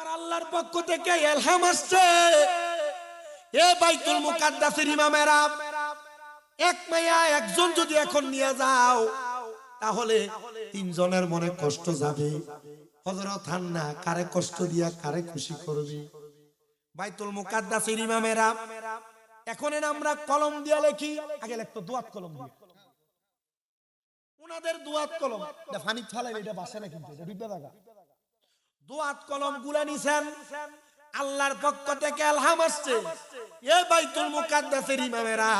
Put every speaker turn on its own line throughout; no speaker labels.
আমার আল্লাহর পক্ষ থেকে ইলহাম আসছে, এ বাইতুল মুকাদ্দাসের ইমামেরা, এক মাইয়া একজন যদি এখন নিয়ে যাও তাহলে তিনজনের মনে কষ্ট যাবে। হযরত হান্না কারে কষ্ট দিয়া কারে খুশি করবে? বাইতুল মুকাদ্দাসের ইমামেরা, এখন আমরা কলম দিয়া লেখি, আগে লিখতো দুয়াত কলম দিয়ে, উনাদের দুয়াত কলম ফানি ছালাই, এটা বাসে না কিন্তু এটা ডুবে থাকা। দুয়াত কলম গুলা নিছেন, আল্লাহর পক্ষ থেকে ইলহাম আসছে, এ বাইতুল মুকাদ্দাসের ইমামেরা,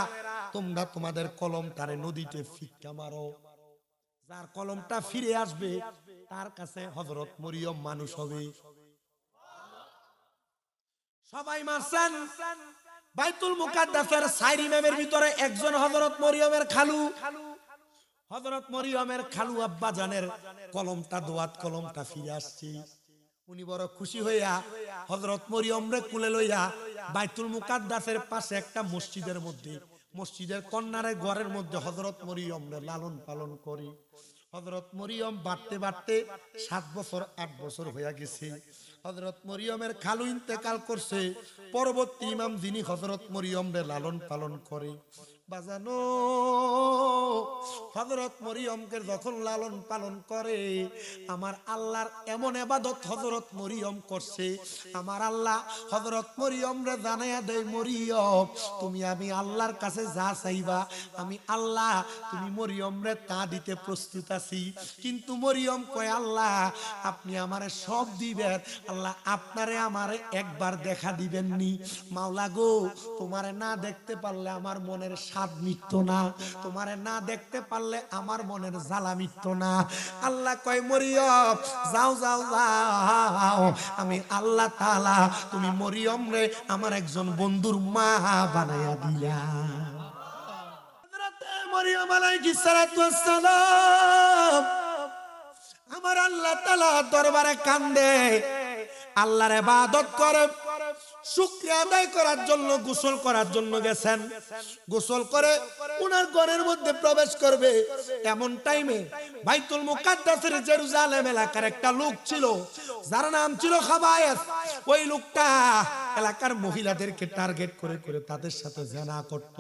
তোমরা তোমাদের কলমটারে নদীতে ফিক্কা মারো, যার কলমটা ফিরে আসবে তার কাছে হযরত মরিয়ম মানুষ হবে। সবাই মারছেন। বাইতুল মুকাদ্দাসের চার ইমামের ভিতরে একজন হযরত মরিয়মের খালু। হযরত মরিয়মের খালু আব্বা জানের কলমটা, দোয়াত কলমটা ফিরে আসছে। উনি বড় খুশি হইয়া হযরত মরিয়মরে কুলে লইয়া বাইতুল মুকাদ্দাসের পাশে একটা মসজিদের মধ্যে, মসজিদের কর্নারে ঘরের মধ্যে হযরত মরিয়মরে লালন পালন করে। হযরত মরিয়ম বাড়তে বাড়তে 7 বছর 8 বছর হয়ে গেছে। হযরত মরিয়মের খালু ইন্তেকাল করছে। পরবর্তী ইমাম যিনি হযরত মরিয়মরে লালন পালন করে, বাজানো হযরত মরিয়মকে যখন লালন পালন করে, আমার আল্লাহর এমন ইবাদত হযরত মরিয়ম করছে, আমার আল্লাহ হযরত মরিয়মরে জানায়া দেয়, মরিয়ম তুমি আমি আল্লাহর কাছে যা চাইবা আমি আল্লাহ তুমি মরিয়মরে তা দিতে প্রস্তুত আছি। কিন্তু মরিয়ম কয়, আল্লাহ আপনি আমারে সব দিবেন, আল্লাহ আপনারে আমারে একবার দেখা দিবেননি। মাওলা গো, তোমারে না দেখতে পারলে আমার মনের স্বাদ মিটতো না, তোমারে না দেখতে পারলে আমার মনের জ্বালা মিটতো না। আল্লাহ কয়, মরিয়ম যাও যাও যাও, আমি আল্লাহ তাআলা তুমি মরিয়ম রে আমার একজন বন্ধুর মা বানায়া দিলা। হযরত মরিয়ম আলাইহিস সালাতু ওয়াস সালাম আমার আল্লাহ তাআলা দরবারে কান্দে, আল্লাহর ইবাদত করে, শুকরিয়া আদায় করার জন্য গোসল করার জন্য গেছেন। গোসল করে উনার ঘরের মধ্যে প্রবেশ করবে, এমন টাইমে বাইতুল মুকাদ্দাসের জেরুজালেম এলাকার একটা লোক ছিল, যার নাম ছিল খাবায়েস। ওই লোকটা এলাকার মহিলাদেরকে টার্গেট করে করে তাদের সাথে জিনা করত,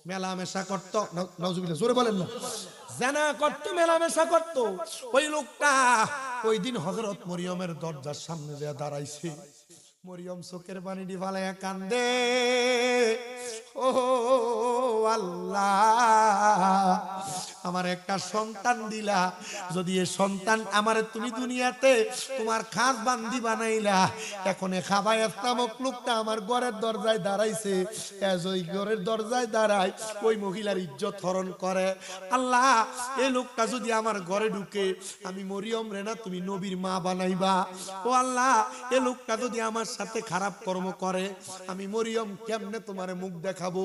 মেলামেশা করত। নাউজুবিল্লাহ, জোরে বলেন না। জিনা করত, মেলামেশা করত। ওই লোকটা ওই দিন হযরত মরিয়মের দরজার সামনে গিয়ে দাঁড়াইছে। মরিয়ম চোখের পানি ফালাইয়া কান্দে, ও আল্লাহ আমার একটা সন্তান দিলা, যদি এই সন্তান আমারে তুমি দুনিয়াতে তোমার খাস বান্দি বানাইলা, এখন খাবায়েস নামক লোকটা আমার ঘরের দরজায় দাঁড়াইছে, ওই ঘরের দরজায় দাঁড়ায় ওই মহিলার ইজ্জত হরণ করে। আল্লাহ এই লোকটা যদি আমার ঘরে ঢুকে, আমি মরিয়ম রে না তুমি নবীর মা বানাইবা। ও আল্লাহ এই লোকটা যদি আমার সাথে খারাপ কর্ম করে, আমি মরিয়ম কেমনে তোমারে মুখ দেখাবো,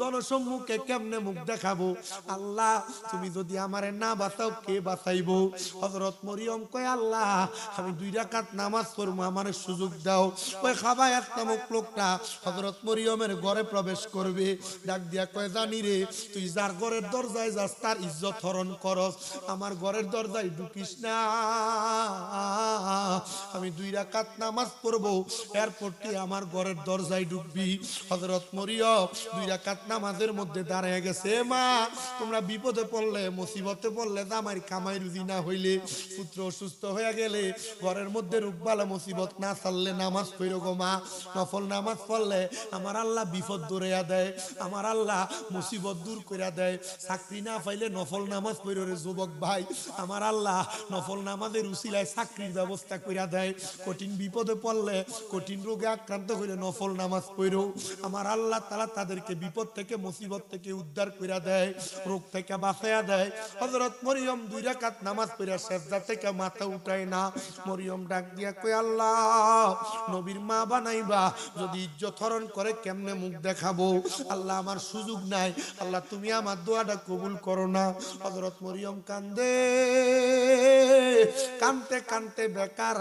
জনসম্মুখে কেমনে মুখ দেখাবো? আল্লাহ তুমি যদি আমারে না বাঁচাও কে বাঁচাইবো? হযরত মরিয়ম কয়, আল্লাহ আমি 2 রাকাত নামাজ পড়বো, আমারে সুযোগ দাও। ওই খাবায়েস নামক লোকটা হযরত মরিয়মের ঘরে প্রবেশ করবে, ডাক দিয়া কয়, জানি রে তুই যার ঘরের দরজায় যাস তার ইজ্জত হরণ করস, আমার ঘরের দরজায় ঢুকিস না। আমি 2 রাকাত নামাজ পড়বো, এরপর তুই আমার ঘরের দরজায় ঢুকবি। হযরত মরিয়ম 2 রাকাত নামাজের মধ্যে দাঁড়িয়ে গেছে। মা তোমরা বিপদে পড়লে, মুসিবতে পড়লে, জামাইর কামাই রুজি না হইলে, পুত্র অসুস্থ হয়ে গেলে, ঘরের মধ্যে রোগবালা মুসিবত না চাললে নামাজ পড়ো গো মা। নফল নামাজ পড়লে আমার আল্লাহ বিপদ দূরাইয়া দেয়, আমার আল্লাহ মুসিবত দূর কইরা দেয়। চাকরি না পাইলে নফল নামাজ পড়ো রে যুবক ভাই, আমার আল্লাহ নফল নামাজের উসিলায় চাকরির ব্যবস্থা কইরা দেয়। কঠিন বিপদে পড়লে, কঠিন রোগে আক্রান্ত হইলে নফল নামাজ পড়ো, আমার আল্লাহ তাআলা তাদেরকে বিপদ থেকে মুসিবত থেকে উদ্ধার কইরা দেয়, রোগ থেকে বাঁচায়া দেয়। হযরত মরিয়ম 2 রাকাত নামাজ পড়া সিজদা থেকে মাথা উঠায় না। মরিয়ম ডাক দিয়া কই, আল্লাহ নবীর মা বানাইবা, যদি ইজ্জত হরণ করে কেমনে মুখ দেখাবো? আল্লাহ আমার সুযোগ নাই, আল্লাহ তুমি আমার দোয়াটা কবুল করো না। হযরত মরিয়ম কান্দে, কানতে কানতে বেকার।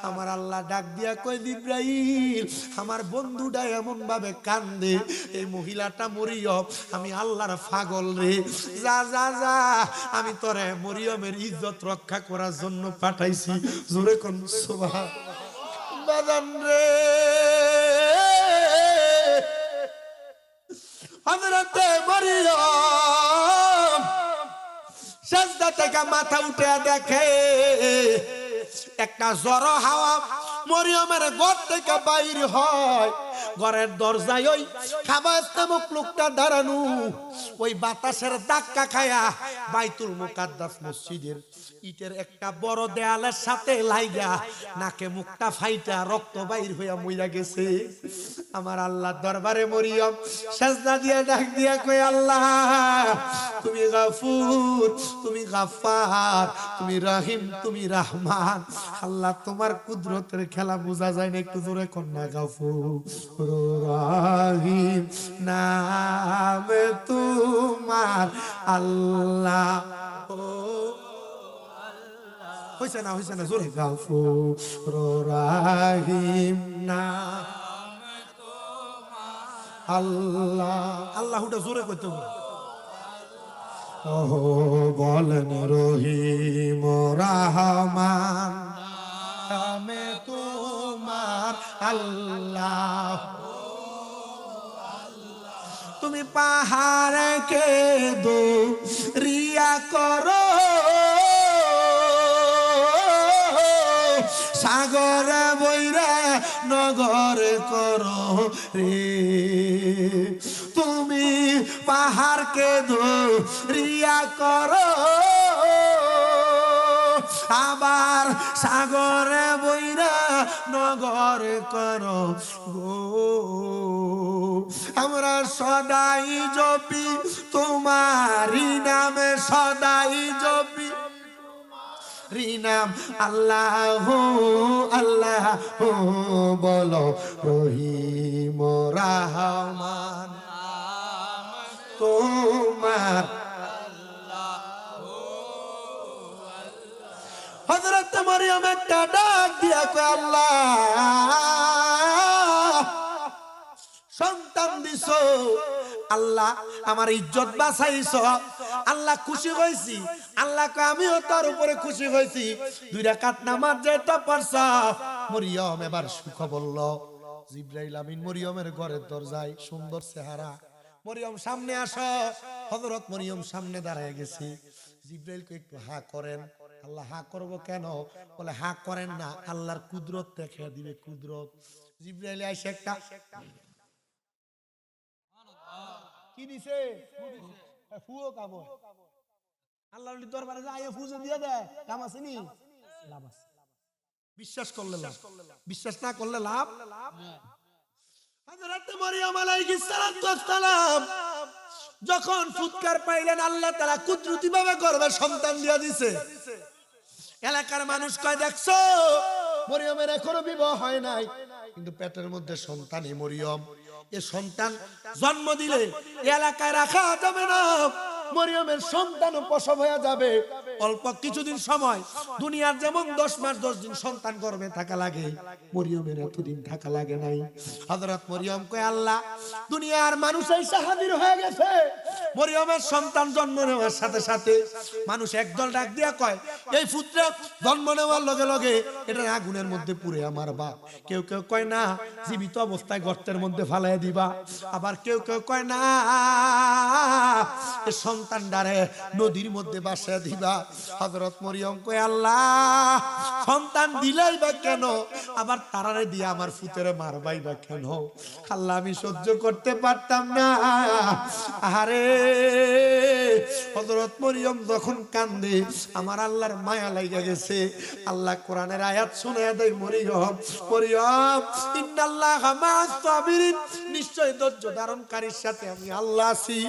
আমার আল্লাহ ডাক দিয়া কই, জিবরাইল আমার বন্ধুটা এমন ভাবে কান্দে, এই মহিলাটা মরিয়ম আমি আল্লাহর পাগল রে, যা যা যা আমি তোরে মরিয়মের ইজ্জত রক্ষা করার জন্য পাঠাইছি। জোরে কোন সুবহানাল্লাহ। বাজান রে হযরতে মরিয়ম সেজদা থেকে মাথা উঠে দেখে একটা ঝড়ো হাওয়া মরিয়মের ঘর থেকে বাইর হয়। ঘরের দরজায় ওই খাবাস নামক লোকটা দাঁড়ানো, ওই বাতাসের ধাক্কা খায়া বাইতুল মুকাদ্দাস মসজিদের ইটের একটা বড় দেয়ালের সাথে লাইগা নাকে মুখটা ফাইটা রক্ত বাইর হইয়া মইরা গেছে। আমার আল্লাহ দরবারে মরিয়ম সেজদা দিয়ে ডাক দিয়া কই, আল্লাহ তুমি গফুর, তুমি গাফফার, তুমি রহিম, তুমি রহমান। আল্লাহ তোমার কুদরতের খেলা বোঝা যায় না, একটু জোরে কন্যা। গফুর রহিম নাম তোমার আল্লাহ। হইছে না জোরে। গফুর রহিম নাম আল্লাহ। আল্লাহটা জোরে কইতে হবে। ও বলেন রহিম রহমান নামে তোমার আল্লাহ। তুমি পাহাড়কে দরিয়া করো, সাগর বইরা নগর করো রে। তুমি পাহাড়কে দরিয়া করো, আবার সাগরে বইরা নগর করো গো। আমরা সদাই জপি তোমারি নামে, সদাই জপি নাম আল্লাহ আল্লাহ বলো রহিম রহমান তোমার। হযরত মরিয়ম একটা ডাক দিয়া কয়, আল্লাহ সন্তান দিছো, আল্লাহ আমার ইজ্জত বাঁচাইছ, আল্লাহ খুশি হইছি। আল্লাহ কয় আমিও তার উপরে খুশি হইছি। 2 রাকাত নামাজ যেটা পড়ছ। মরিয়ম এবার সুখবর বলল। জিবরাইল আমিন মরিয়মের ঘরের দরজায়, সুন্দর চেহারা। মরিয়ম সামনে আসো। হযরত মরিয়ম সামনে দাঁড়ায় গেছে। জিবরাইল কয় একটু হা করেন। আল্লাহ হা করব কেন? বলে হা করেন না, আল্লাহর কুদরত দেখে দিবে, কুদরত। জিবরাইল এসে একটা কি দিছে, ফুও কাম। আল্লাহর দরবারে যায় ফুজে দিয়ে দেয়, কাম আছে নি? লাভ আছে। বিশ্বাস করলে লাভ, বিশ্বাস না করলে লাভ। হযরত মরিয়ম আলাইহিস সালাম যখন ফুৎকার পাইলেন, আল্লাহ তাআলা কুদরতি ভাবে গর্ভে সন্তান দিয়া দিছে। এলাকার মানুষ কয় দেখছো মরিয়মের এখনো বিবাহ হয় নাই, কিন্তু পেটের মধ্যে সন্তানই মরিয়ম। এ সন্তান জন্ম দিলে এলাকায় রাখা যাবে না, মরিয়মের সন্তান প্রসব হয়ে যাবে। অল্প কিছুদিন সময়, দুনিয়ার যেমন 10 মাস 10 দিন সন্তান গর্ভে থাকা লাগে, মরিয়মের এতদিন থাকা লাগে নাই। হযরত মরিয়ম কয় আল্লাহ দুনিয়ার মানুষ এসে হাজির হয়ে গেছে। মরিয়মের সন্তান জন্ম নেওয়ার সাথে সাথে মানুষ একদল ডাক দিয়া কয় এই পুত্র জন্ম নেওয়ার লগে লগে এটা আগুনের মধ্যে পুড়ে আমার বাপ। কেউ কেউ কয় না জীবিত অবস্থায় গর্তের মধ্যে ফালাইয়া দিবা। আবার কেউ কেউ কয় না সন্তানটারে নদীর মধ্যে বাসায় দিবা। হযরত মরিয়ম কয় আল্লাহ সন্তান দিলাই বা কেন, আবার তারারে দিয়ে আমার ফুতেরে মারবাই বা কেন? আল্লাহ আমি সহ্য করতে পারতাম না। আরে হযরত মরিয়ম যখন কান্দে আমার আল্লাহর মায়া লাগা গেছে। আল্লাহ কোরআনের আয়াত শুনায়া দেয় মরিয়ম মরিয়ম ইন্নাল্লাহা মা'আস সাবিরিন, নিশ্চয় ধৈর্য ধারণকারীর সাথে আমি আল্লাহ আছি।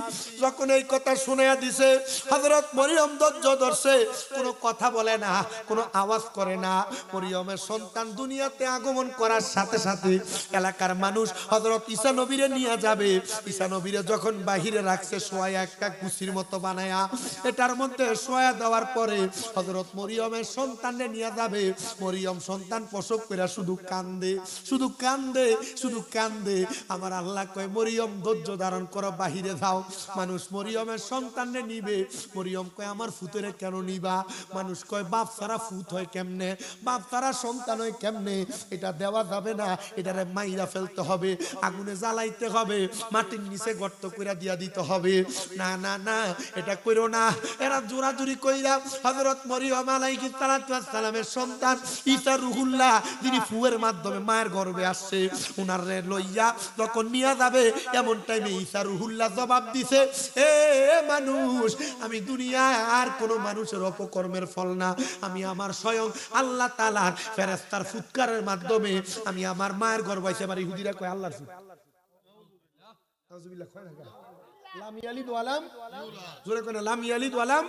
যখন এই কথা শুনায়া দিছে হযরত মরিয়ম ধৈর্য ধরছে, কোনো কথা বলে না, কোনো আওয়াজ করে না। মরিয়মের সন্তান দুনিয়াতে আগমন করার সাথে সাথে এলাকার মানুষ হযরত ঈসা নবীরে নিয়ে যাবে। ঈসা নবীরে যখন বাহিরে রাখছে শোয়া একটা কুসির মতো বানায়া, এটার মধ্যে শোয়া দেওয়ার পরে হযরত মরিয়মের সন্তানকে নিয়ে যাবে। মরিয়ম সন্তান প্রসব করে শুধু কান্দে, শুধু কান্দে, শুধু কান্দে। আমার আল্লাহ কয় মরিয়ম ধৈর্য ধারণ করো, বাহিরে যাও। মানুষ মরিয়মের সন্তানকে নিবে। মরিয়ম কয় আমার ফুতেরে কেন কেন নিবা? মানুষ কয় বাপ ছাড়া ফুত হয় কেমনে, বাপ ছাড়া সন্তান হয় কেমনে, এটা দেওয়া যাবে না, এটারে মাইরা ফেলতে হবে, আগুনে জ্বালাইতে হবে, মাটির নিচে গর্ত কইরা দিয়া দিতে হবে। না না না, এটা কইরো না। এরা জোরাজুরি কইরা হযরত মরিয়ম আলাইহিস সালামের সন্তান ঈসা রূহুল্লাহ, যিনি ফুয়ের মাধ্যমে মায়ের গর্ভে আসছে, উনারে লইয়া যখন নিয়ে যাবে, এমন টাইমে ঈসা রূহুল্লাহ জবাব দিছে, এ মানুষ, আমি দুনিয়ায় আর কোনো মানুষের অপকর্মের ফল না, আমি আমার স্বয়ং আল্লাহ তাআলার ফেরেশতার ফুৎকারের মাধ্যমে আমি আমার মায়ের গর্ভে আইছি। আমার ইহুদিরা কয় আল্লাহর ফুৎ, নাউজুবিল্লাহ, কয় না কেন? লাম ইয়ালিদ ওয়ালাম, জোরে কোন লাম ইয়ালিদ ওয়ালাম।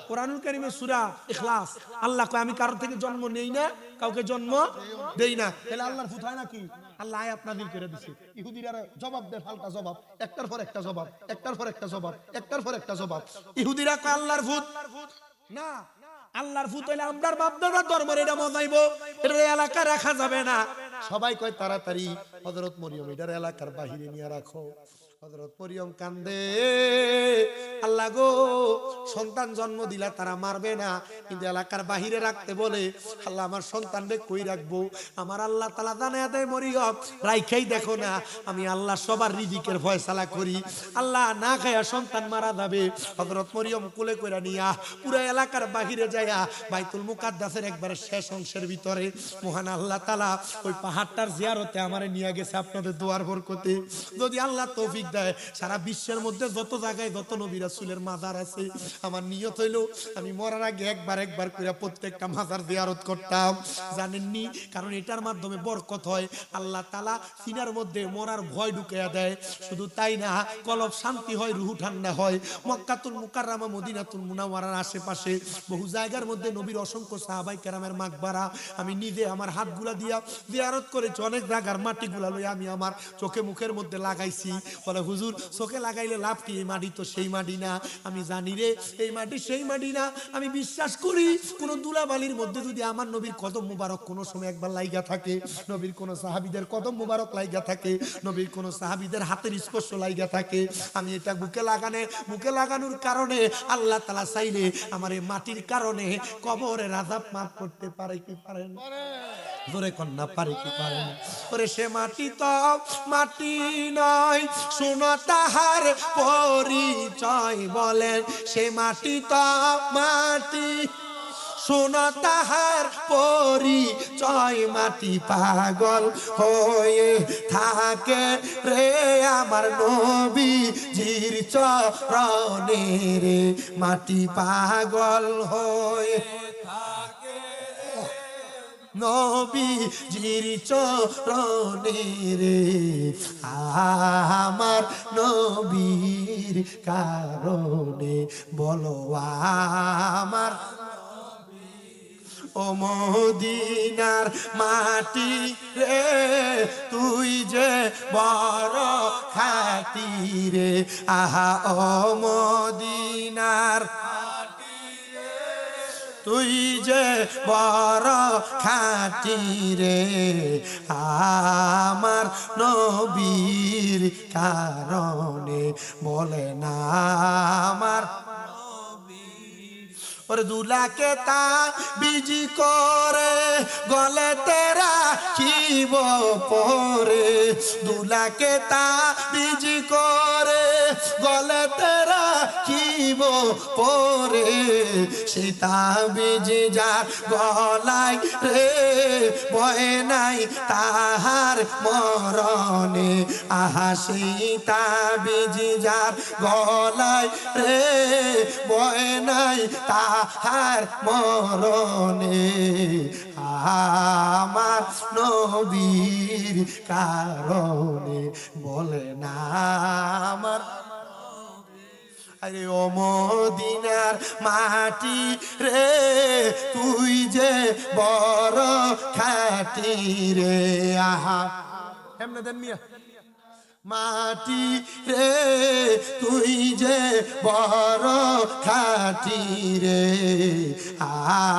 কোরআনুল কারীমের সূরা ইখলাস, আল্লাহ কয় আমি কারোর থেকে জন্ম নেই না, কাউকে জন্ম দেই না। তাহলে আল্লাহর ফুত হয় নাকি? আল্লাহ আয়াত নাযিল করে দিয়েছে। ইহুদিরা জবাব দেয় ফালতা জবাব, একটার পর একটা জবাব, একটার পর একটা জবাব, একটার পর একটা জবাব। ইহুদিরা কয় আল্লাহর ফুত না, আল্লাহর ফুত হইলে আমরার বাপ দাদা ধর্মের এটা মজাইবো, এটা এলাকা রাখা যাবে না। সবাই কয় তাড়াতাড়ি হযরত মরিয়ম এটার এলাকার বাহিরে নিয়ে রাখো। হযরত মরিয়ম কান্দে, আল্লাহ গো, সন্তান জন্ম দিলা তারা মারবে না, কিন্তু এলাকার বাহিরে রাখতে বলে, আল্লাহ আমার সন্তানকে কই রাখবো? আমার আল্লাহ তাআলা জানায়া দেয়, মরিয়ম রাইখাই দেখো না, আমি আল্লাহ সবার রিজিকের ফয়সালা করি, আল্লাহ না খায়া সন্তান মারা যাবে। হযরত মরিয়ম কোলে কইরা নিয়া পুরো এলাকার বাহিরে যায়া বাইতুল মুকাদ্দাসের একবারে শেষ অংশের ভিতরে মহান আল্লাহ তাআলা ওই পাহাড়টার জিয়ারতে আমারে নিয়ে গেছে আপনাদের দোয়ার বরকতে। যদি আল্লাহ তৌফিক দেয়, সারা বিশ্বের মধ্যে যত জায়গায় যত নবী রাসূলের মাজার আছে, আমার নিয়ত হইলো আমি মরার আগে একবার একবার করে প্রত্যেকটা মাজার জিয়ারত করতাম, জানেননি? কারণ এটার মাধ্যমে বরকত হয়, আল্লাহ তাআলা সিনার মধ্যে মরার ভয় ঢুকাইয়া দেয়। শুধু তাই না, কলব শান্তি হয়, রুহু ঠান্ডা হয়। মক্কাতুল মুকাররমা, মদিনাতুল মুনাওয়ারার আশেপাশে বহু জায়গার মধ্যে নবীর অসংখ্য সাহাবায়ে কেরামের মাকবারা আমি নিজে আমার হাতগুলা দিয়া জিয়ারত করেছি। অনেক জায়গার মাটিগুলা লইয়া আমি আমার চোখে মুখের মধ্যে লাগাইছি। বলে হুজুর চোখে লাগাইলে লাভ কি? এই মাটি তো সেই মাটি না। আমি জানি রে এই মাটি সেই মাটি না। আমি বিশ্বাস করি কোন দুলাবালির মধ্যে যদি আমার নবীর কদম মুবারক কোন সময় একবার লাইগা থাকে, নবীর কোন সাহাবীদের কদম মুবারক লাইগা থাকে, নবীর কোন সাহাবীদের হাতের স্পর্শ লাইগা থাকে, আমি এটা বুকে লাগানোর কারণে আল্লাহ তাআলা চাইলে আমার এই মাটির কারণে কবরের আযাব মাফ করতে পারে কি পারে না? জোরে কন্যা পারে কি পারে না? ওরে সে মাটি তো মাটি নয়, শোনো তাহার পরিচয়, বলেন সে মাটি তো মাটি, শোনো তাহার পরিচয়। মাটি পাগল হয়ে থাকে রে আমার নবীজির চরণে রে, মাটি পাগল হয়ে নবীজির চরণে রে, আমার নবীর কারণে, বলো আমার ও মদিনার মাটি রে, তুই যে বড় খাঁটি রে, আহা ও মদিনার তুই যে বড় খাঁটি রে, আমার নবীর কারণে, বলে না আমার ওরে দুলাকে তা বিজি করে গলে তেরা কিব পরে, দুলাকে তা বিজি করে গলে তেরা কিব পরে, সীতা বিজি যা গলায় রে, বয়ে নাই তাহার মরণে, আহা সীতা বিজি যার গলায় রে, বয়ে নাই তাহার মরণে, আমার নবীর কারণে, বলে না আমার আরে ও মদিনার মাটি রে, তুই যে বড় খাঁটি রে, আহা এমনে দেন মিয়া, মাটি রে তুই যে বড় খাঁটি রে,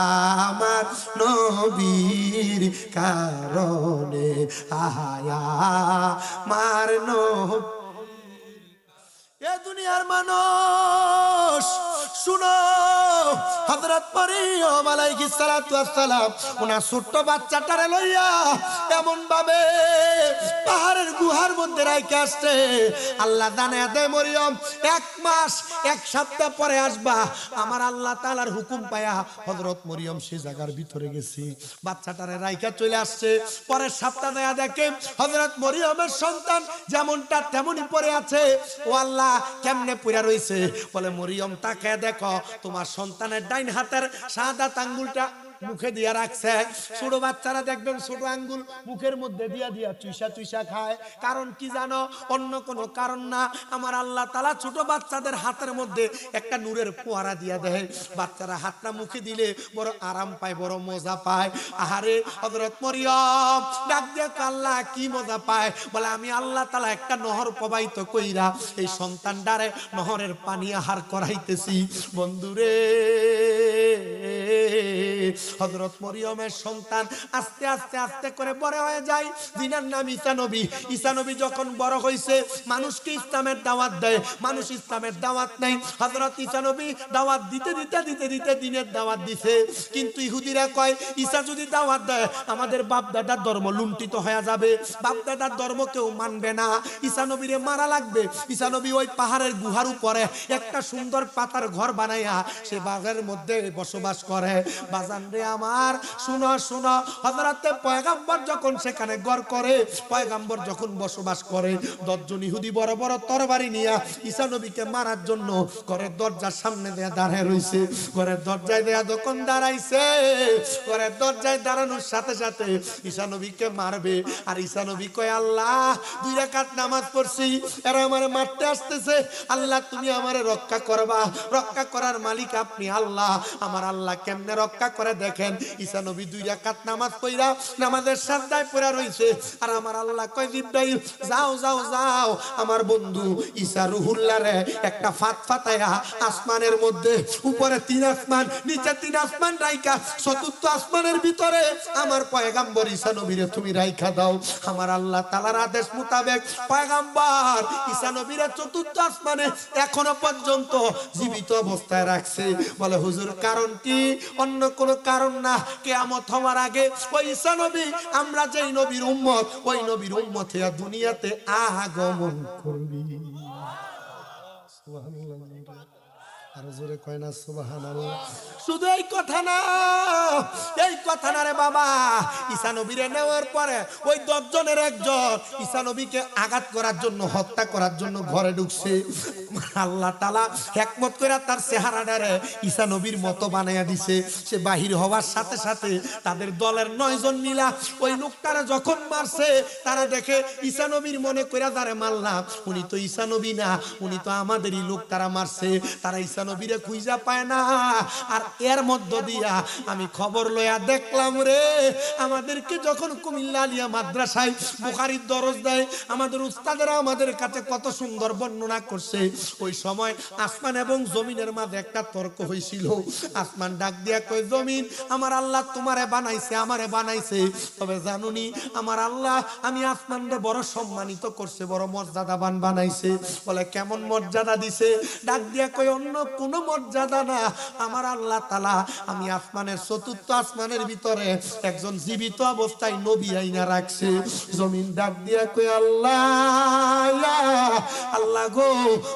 আমার নবীর কারণে, আহায়া মার নবী। এ দুনিয়ার মানুষ শুনো, হযরত মরিয়ম আলাইহিস সালাতু ওয়াস সালাম ওনার ছোট্ট বাচ্চাটারে লইয়া এমন ভাবে পাহাড়ের গুহার মধ্যে রাইখে আসছে। আল্লাহ জানায়া দেয়, মরিয়ম 1 মাস 1 সপ্তাহ পরে আসবা। আমার আল্লাহ তাআলার হুকুম পায়া হযরত মরিয়ম সে জায়গার ভিতরে গেছি, বাচ্চাটারে রাইখা চলে আসছে। পরের সপ্তাহ দেয়া দেখে হযরত মরিয়মের সন্তান যেমনটা তেমনই পড়ে আছে। ও আল্লাহ, কেমনে পড়ে রইছে? বলে, মরিয়ম তাকে দেখো, তোমার সন্তানের ডাইন হাতের শাহাদাত আঙ্গুলটা মুখে দিয়া রাখছে। ছোট বাচ্চারা দেখবেন ছোট আঙ্গুল মুখের মধ্যে দিয়া দিয়া চুইসা চুইসা খায়। কারণ কি জানো? অন্য কোনো কারণ না, আমার আল্লাহ তাআলা ছোট বাচ্চাদের হাতের মধ্যে একটা নূরের ফোয়ারা দিয়া দেয়। বাচ্চারা হাতটা মুখে দিলে বড় আরাম পায়, বড় মজা পায়। আহারে হযরত মরিয়ম ডাক দিয়ে, আল্লাহ কি মজা পায়? বলে, আমি আল্লাহ তাআলা একটা নহর প্রবাহিত কইরা এই সন্তানটারে নহরের পানি আহার করাইতেছি। বন্ধুরে, হযরত মরিয়মের সন্তান আস্তে আস্তে আস্তে করে বড় হয়ে যায়। যিনার নাম ঈসা নবী। ঈসা নবী যখন বড় হইছে, মানুষকে ইসলামের দাওয়াত দেয়, মানুষ ইসলামের দাওয়াত নেই। হযরত ঈসা নবী দাওয়াত দিতে দিতে দিতে দিতে দিনের দাওয়াত দিছে। কিন্তু ইহুদিরা কয়, ঈসা যদি দাওয়াত দেয় আমাদের বাপ দাদার ধর্ম লুণ্ঠিত হয়ে যাবে, বাপ দাদার ধর্ম কেউ মানবে না, ঈসা নবীরে মারা লাগবে। ঈসা নবী ওই পাহাড়ের গুহার উপরে একটা সুন্দর পাতার ঘর বানাইয়া সে বাগানের মধ্যে বসবাস করে। বাজান রে আমার, শুনো শুনো, হযরতে পয়গম্বর যখন সেখানে ঘর করে, পয়গম্বর যখন বসবাস করে, 10 জন ইহুদি বড় বড় তরবারি নিয়ে ঈসা নবীকে মারার জন্য ঘরের দরজার সামনে দিয়ে দাঁড়ায় রইছে। ঘরের দরজায় দেয়া যখন দাঁড়াইছে, ঘরের দরজায় দাঁড়ানোর সাথে সাথে ঈসা নবীকে মারবে। আর ঈসা নবী কয়, আল্লাহ 2 রাকাত নামাজ পড়ছি, এরা আমারে মারতে আসতেছে, আল্লাহ তুমি আমারে রক্ষা করবা, রক্ষা করার মালিক আপনি আল্লাহ। আমার আল্লাহ কেমনে রক্ষা করে দেখেন। ঈসা নবী 2 রাকাত নামাজ পড়া নামাজের সাজদায় পড়া রইছে। আর আমার আল্লাহ কয়, জিবরাইল যাও যাও যাও, আমার বন্ধু ঈসা রুহুল্লাহরে একটা ফাতফাতায়া আসমানের মধ্যে, উপরে 3 আসমান নিচে 3 আসমান রাইখা 4th আসমানের ভিতরে আমার পয়গম্বর ঈসা নবীরে তুমি রাইখা দাও। আমার আল্লাহ তাআলার আদেশ মোতাবেক পয়গম্বর ঈসা নবীরে 4th আসমানে এখনো পর্যন্ত জীবিত অবস্থায় রাখছে। বলে, হুজুর কারণ কি? অন্য কোনো কারণ না, কিয়ামত হওয়ার আগে ওই ঈসা নবী, আমরা যেই নবীর উম্মত, ওই নবীর উম্মত হইয়া দুনিয়াতে আগমন করবি। সুবহানাল্লাহ। আর জোরে কয় না সুবহানাল্লাহ। শুধু এই কথা না, এই কথা না রে বাবা, ঈসা নবীরে নেওয়ার পরে ওই 10 জনের একজন ঈসা নবীকে আঘাত করার জন্য, হত্যা করার জন্য ঘরে ঢুকছে। আল্লাহ তাআলা হিকমত করে তার চেহারাটারে ঈসা নবীর মতো বানায়া দিছে। সে বাহির হওয়ার সাথে সাথে তাদের দলের 9 জন মিলা ওই লোকটারে যখন মারছে, তারা দেখে ঈসা নবীর মনে কইরা যারে মারলাম উনি তো ঈসা নবী না, উনি তো আমাদেরই লোক, তারা মারছে। তারা ঈসা নবীরে খুঁজা পায় না। আর এর মধ্য দিয়া আমি খবর লইয়া দেখলাম রে, আমাদেরকে যখন কুমিল্লা আলিয়া মাদ্রাসায় বুখারীর দরজ দেয়, আমাদের উস্তাদেরা আমাদের কাছে কত সুন্দর বর্ণনা করছে। ওই সময় আসমান এবং জমিনের মাঝে একটা তর্ক হয়েছিল। আসমান ডাক দিয়া কয়, জমিন আমার আল্লাহ তোমারে বানাইছে, আমারে বানাইছে, তবে জানুনি আমার আল্লাহ আমি আসমানরে বড় সম্মানিত করছে, বড় মর্যাদাবান বানাইছে। বলে, কেমন মর্যাদা দিছে? ডাক দিয়া কয়, অন্য কোনো মর্যাদা না, আমার আল্লাহ তাআলা আমি আসমানের 4th আসমানের ভিতরে একজন জীবিত অবস্থায় নবী আইনা রাখছে। জমিন ডাক দিয়া কয়, আল্লাহ আল্লাহ গো,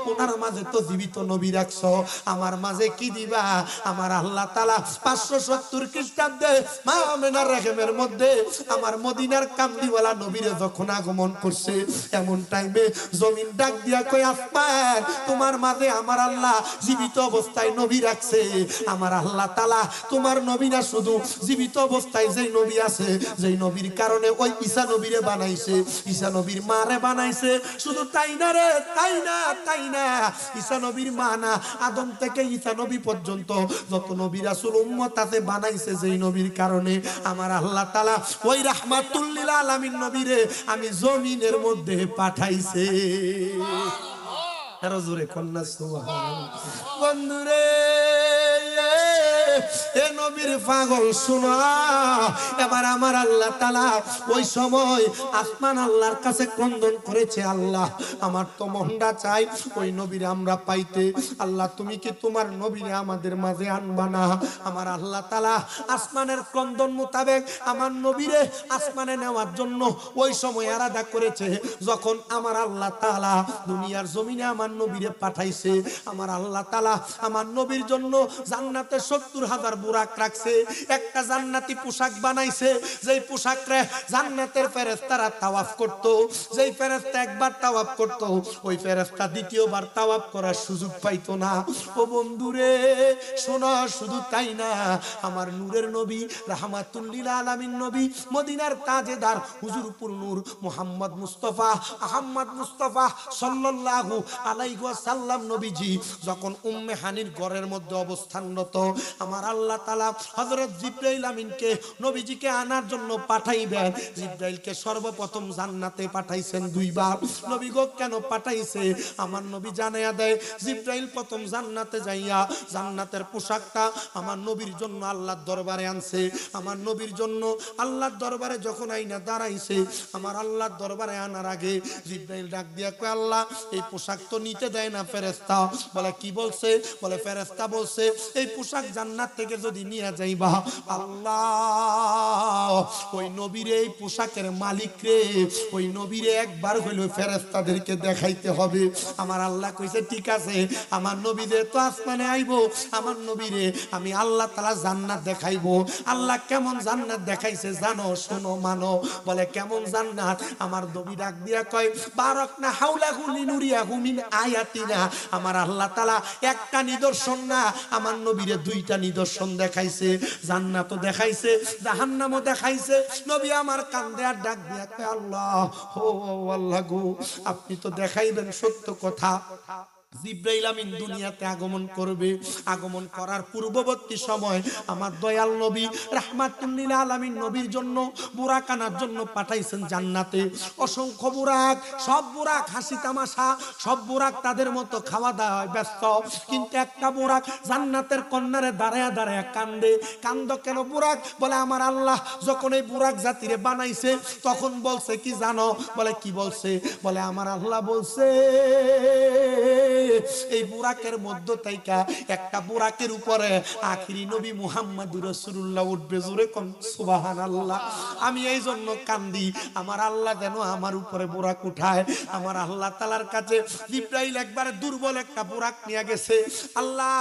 ওনার মাঝে তো জীবিত নবী রাখছো, আমার মাঝে কি দিবা? আমার আল্লাহ তাআলা 570 খ্রিস্টাব্দে মা আমেনার রেহেমের মধ্যে আমার মদিনার কামলিওয়ালা নবীরে যখন আগমন করছে, এমন টাইমে জমিন ডাক দিয়া কয়, আসমান তোমার মাঝে আমার আল্লাহ জীবিত অবস্থায় নবী রাখছে। আমার আল্লাহ তাআলা তোমার নবী না, শুধু জীবিত অবস্থায় যেই নবী আছে, যেই নবীর কারণে ওই ঈসা নবীরে বানাইছে, ঈসা নবীর মারে বানাইছে। শুধু তাই না রে, তাই না, তাই না, ঈসা নবীর মা না, আদম থেকে ঈসা নবী পর্যন্ত যত নবী রাসূল উম্মত আছে বানাইছে যেই নবীর কারণে, আমার আল্লাহ তাআলা ওই রাহমাতুল লিল আলামিন নবীরে আমি জমিনের মধ্যে পাঠাইছে। জোরে কন্যা সুবহানাল্লাহ। বন্ধুরে, এ নবীর পাগল শোনা, এবার আমার আল্লাহ তাআলা ওই সময় আসমান আল্লাহর কাছে ক্রন্দন করেছে, আল্লাহ আমার তো মনটা চাই ওই নবীরে আমরা পাইতে, আল্লাহ তুমি কি তোমার নবীরে আমাদের মাঝে আনবা না? আমার আল্লাহ তাআলা আসমানের ক্রন্দন মোতাবেক আমার নবীরে আসমানে নেওয়ার জন্য ওই সময় আলাদা করেছে। যখন আমার আল্লাহ তাআলা দুনিয়ার জমিনে আমার নবীরে পাঠাইছে, আমার আল্লাহ তাআলা আমার নবীর জন্য জান্নাতে ৭০,০০০ বুরাক রাখছে। একটা জান্নাতি পোশাক বানাইছে, যেই পোশাকরে জান্নাতের ফেরেশতারা তাওয়াফ করত। যেই ফেরেশতা একবার তাওয়াফ করত, ওই ফেরেশতা দ্বিতীয়বার তাওয়াফ করার সুযোগ পাইতো না। ও বন্ধুরে শোনো, শুধু তাই না, আমার নূরের নবী রাহমাতুল লিল আলামিন নবী মদিনার তাজেদার হুজুরপুর নূর মুহাম্মদ মুস্তাফা আহমদ মুস্তাফা সাল্লাল্লাহু আলাইহি ওয়াসাল্লাম নবীজি যখন উম্মে হানির ঘরের মধ্যে অবস্থানরত, আমার আল্লাহ তাআলা হযরত জিবরাইল আমিনকে নবীজিকে আনার জন্য পাঠাইবেন। জিবরাইলকে সর্বপ্রথম জান্নাতে পাঠাইছেন দুইবার। নবী গো কেন পাঠাইছে? আমার নবী জানায়া দেয়, জিবরাইল প্রথম জান্নাতে যাইয়া জান্নাতের পোশাকটা আমার নবীর জন্য আল্লাহর দরবারে আনছে। আমার নবীর জন্য আল্লাহর দরবারে যখন আইনা দাঁড়াইছে, আমার আল্লাহর দরবারে আনার আগে জিবরাইল ডাক দিয়া কয়, আল্লাহ এই পোশাক তো নিতে দেয় না ফেরেশতা। বলে কি বলছে? বলে ফেরেশতা বলছে এই পোশাক জান্নাত থেকে যদি নিয়ে যাইবা, আল্লাহ ওই নবীর এই পোশাকের মালিক রে, ওই নবীরে একবার হইল ফেরেশতাদেরকে দেখাইতে হবে। আমার আল্লাহ কইছে ঠিক আছে, আমার নবীদের তো আসমানে আইবো, আমার নবীরে আমি আল্লাহ তাআলা জান্নাত দেখাইবো। আল্লাহ কেমন জান্নাত দেখাইছে জানো? শোনো মানো। বলে কেমন জান্নাত? আমার নবী ডাক দিয়া কয়, বারাকনা হাওলাহু লিনুরিয়াহু মিন আয়াতিনা। আমার আল্লাহ তাআলা একটা নিদর্শন না, আমার নবীরে দুইটা নিদর্শন দেখাইছে। জান্নাতও দেখাইছে, জাহান্নামও দেখাইছে। নবী আমার কান্দে আর ডাক দিয়া কয়, আল্লাহ ও আল্লাহ গো, আপনি তো দেখাইবেন সত্য কথা। জিবরাইল আমিন দুনিয়াতে আগমন করবে। আগমন করার পূর্ববর্তী সময় আমার দয়াল নবী রাহমাতুল লিল আলামিন নবীর জন্য বুরাক আনার জন্য পাঠাইছেন জান্নাতে। অসংখ্য বুরাক, সব বুরাক হাসি তামাশা, সব বুরাক তাদের মতো খাওয়া দাওয়ায় ব্যস্ত। কিন্তু একটা বুরাক জান্নাতের কন্যারে দাঁড়ায়া দাঁড়ায়া কান্দে। কান্দ কেন বুরাক? বলে আমার আল্লাহ যখন এই বুরাক জাতিরে বানাইছে তখন বলছে কি জানো? বলে কি বলছে? বলে আমার আল্লাহ বলছে এই বুরাকের মধ্য থেকে একটা বুরাকের উপরে আখিরি নবী মুহাম্মদুর রাসূলুল্লাহ উঠবে। জোরে কোন সুবহানাল্লাহ। আমি এই জন্য কান্দি, আমার আল্লাহ যেন আমার উপরে বুরাক উঠায়। আমার আল্লাহ তাআলার কাছে জিবরাইল একবারে দুর্বল একটা বুরাক নিয়ে গেছে। আল্লাহ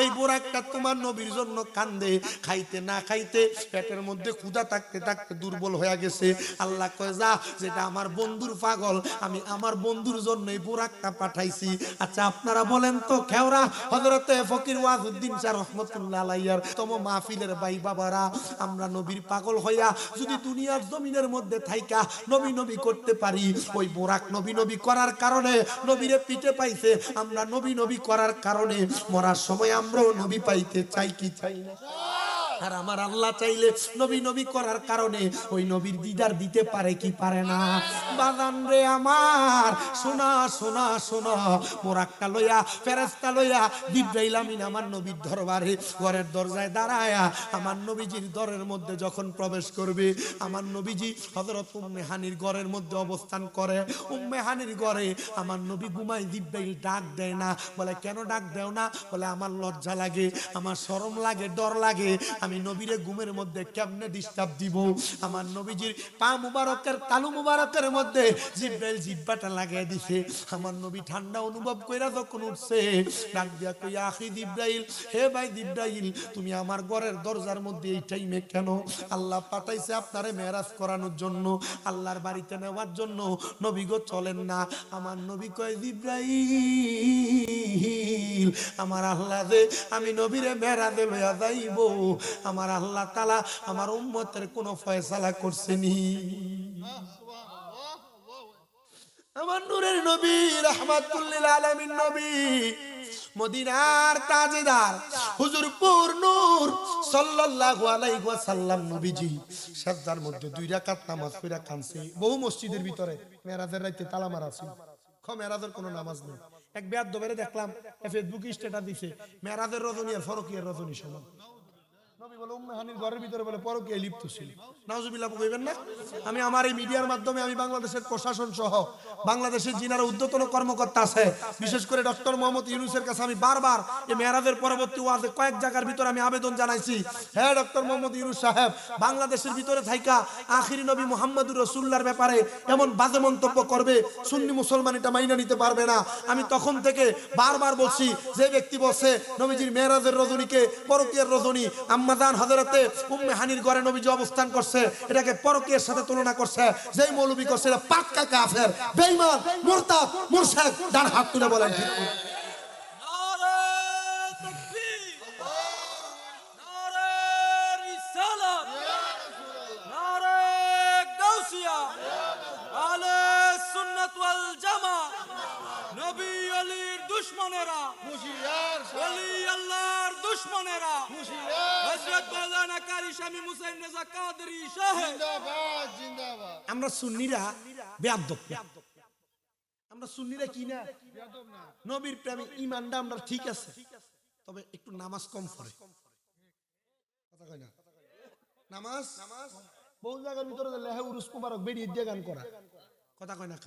এই বুরাকটা তোমার নবীর জন্য কান্দে, খাইতে না খাইতে পেটের মধ্যে ক্ষুধা থাকতে থাকতে দুর্বল হয়ে গেছে। আল্লাহ কয় যা, যেটা আমার বন্ধুর পাগল, আমি আমার বন্ধুর জন্য এই বুরাকটা পাঠাইছি। আচ্ছা আপনারা বলেন তো খেওরা হযরতে ফকির ওয়াজউদ্দিন শাহ রাহমাতুল্লাহ আলাইহির তম মাহফিলের ভাই বাবারা, আমরা নবীর পাগল হইয়া যদি দুনিয়ার জমিনের মধ্যে থাইকা নবী নবী করতে পারি, ওই বুরাক নবী নবী করার কারণে নবীরে পিঠে পাইছে। আমরা নবী নবী করার কারণে মরার সময় আমরাও নবী পাইতে চাই কি চাই না? আর আমার আল্লাহ চাইলে নবী নবী করার কারণে ওই নবীর দিদার দিতে পারে কি পারে না? বাজান রে আমার, শোনা শোনা শোনা, বুরাকটা লইয়া ফেরেশতা লইয়া জিবরাইল আমিন আমার নবীর দরবারে ঘরের দরজায় দাঁড়ায়া আমার নবীজির দরের মধ্যে যখন প্রবেশ করবে, আমার নবীজি হযরত উম্মে হানির ঘরের মধ্যে অবস্থান করে। উম্মে হানির ঘরে আমার নবী ঘুমায়। জিবরাইল ডাক দেয় না। বলে কেন ডাক দেও না? বলে আমার লজ্জা লাগে, আমার শরম লাগে, ডর লাগে। আমি নবীরে ঘুমের মধ্যে কেমনে ডিস্টার্ব দিব? আমার নবীজির পা মুবারকের তালু মুবারকের মধ্যে জিবরাইল জিহ্বাটা লাগিয়ে দিছে। আমার নবী ঠান্ডা অনুভব কইরা যখন উঠছে, ডাক দিয়া কই, আখি জিবরাইল, হে ভাই জিবরাইল, তুমি আমার ঘরের দরজার মধ্যে এই টাইমে কেন? আল্লাহ পাঠাইছে আপনারে মেরাজ করানোর জন্য, আল্লাহর বাড়িতে নেওয়ার জন্য। নবী গো চলেন না। আমার নবী কয়, জিবরাইল, আমার আল্লাহ যে আমি নবীরে মেরাজে লইয়া যাইব, আমার আল্লাহ তাআলা আমার উম্মতের কোন ফয়সালা করছেনি? আমার নূরের নবী রাহমাতুল লিল আলামিন নবী মদিনার তাজেদার হুজুরপুর নূর সাল্লাল্লাহু আলাইহি ওয়াসাল্লাম নবীজি সাজদার মধ্যে 2 রাকাত নামাজ পড়া কানছে। বহু মসজিদের ভিতরে মেরাজের রাতে তালা মারা ছিল, মেরাজের কোনো নামাজ নেই। এক বেয়াদবেরে দেখলাম ফেসবুকে স্ট্যাটাস দিছে মেরাজের রজনী আর ফরকিয়ার রজনী সমান। নবী বলে উম্মে হানির ঘরের ভিতরে বলে পরকীয়ায় লিপ্ত ছিল। নাউজুবিল্লাহ কইবেন না? আমি আমার এই মিডিয়ার মাধ্যমে আমি বাংলাদেশের প্রশাসন সহ বাংলাদেশের যিনারা উদ্যতন কর্মকর্তা আছে, বিশেষ করে ডক্টর মোহাম্মদ ইউনূসের কাছে আমি বারবার এই মেরাজের পরবর্তী ওয়াজে কয়েক জায়গার ভিতরে আমি আবেদন জানাইছি, হ্যাঁ ডক্টর মোহাম্মদ ইউনূস সাহেব, বাংলাদেশের ভিতরে থাইকা আখিরি নবী মুহাম্মদুর রাসূলুল্লাহর ব্যাপারে এমন বাজে মন্তব্য করবে, সুন্নি মুসলমান এটা মাইনা নিতে পারবে না। আমি তখন থেকে বারবার বলছি, যে ব্যক্তি বলছে নবীজির মেরাজের রজনীকে পরকীয়ার রজনী, আম্মাজান হযরতে উম্মে হানির ঘরে নবীজি অবস্থান করছে, এটাকে পরকীয়ার সাথে তুলনা করছে, যেই মৌলবী করছে এটা পাক্কা কাফের, বেঈমান, মুরতাদ, মুরশিদ। ডান হাত তুলে বলেন ঠিক।
নারে তাকবীর, নারে রিসালাত, নারে গাউসিয়া, আলে সুন্নাত ওয়াল জামাত। নবী আলীর দুশমনেরা হুঁশিয়ার, ওলি আল্লাহর দুশমনেরা হুঁশিয়ার। হযরত মাওলানা কারি শামী মুসাইন রেজা কাদরী সাহেব জিন্দাবাদ, জিন্দাবাদ।
আমরা সুন্নিরা বেয়াদব, আমরা সুন্নিরা কি না নবীর প্রেমী, ঈমানটা আমরা ঠিক আছে, তবে একটু নামাজ কম পড়ে। কথা কয় না? নামাজ বহু জায়গার ভিতরে লেহে উরুস মুবারক বেরিয়ে দিয়ে গান করা। কথা কয় না?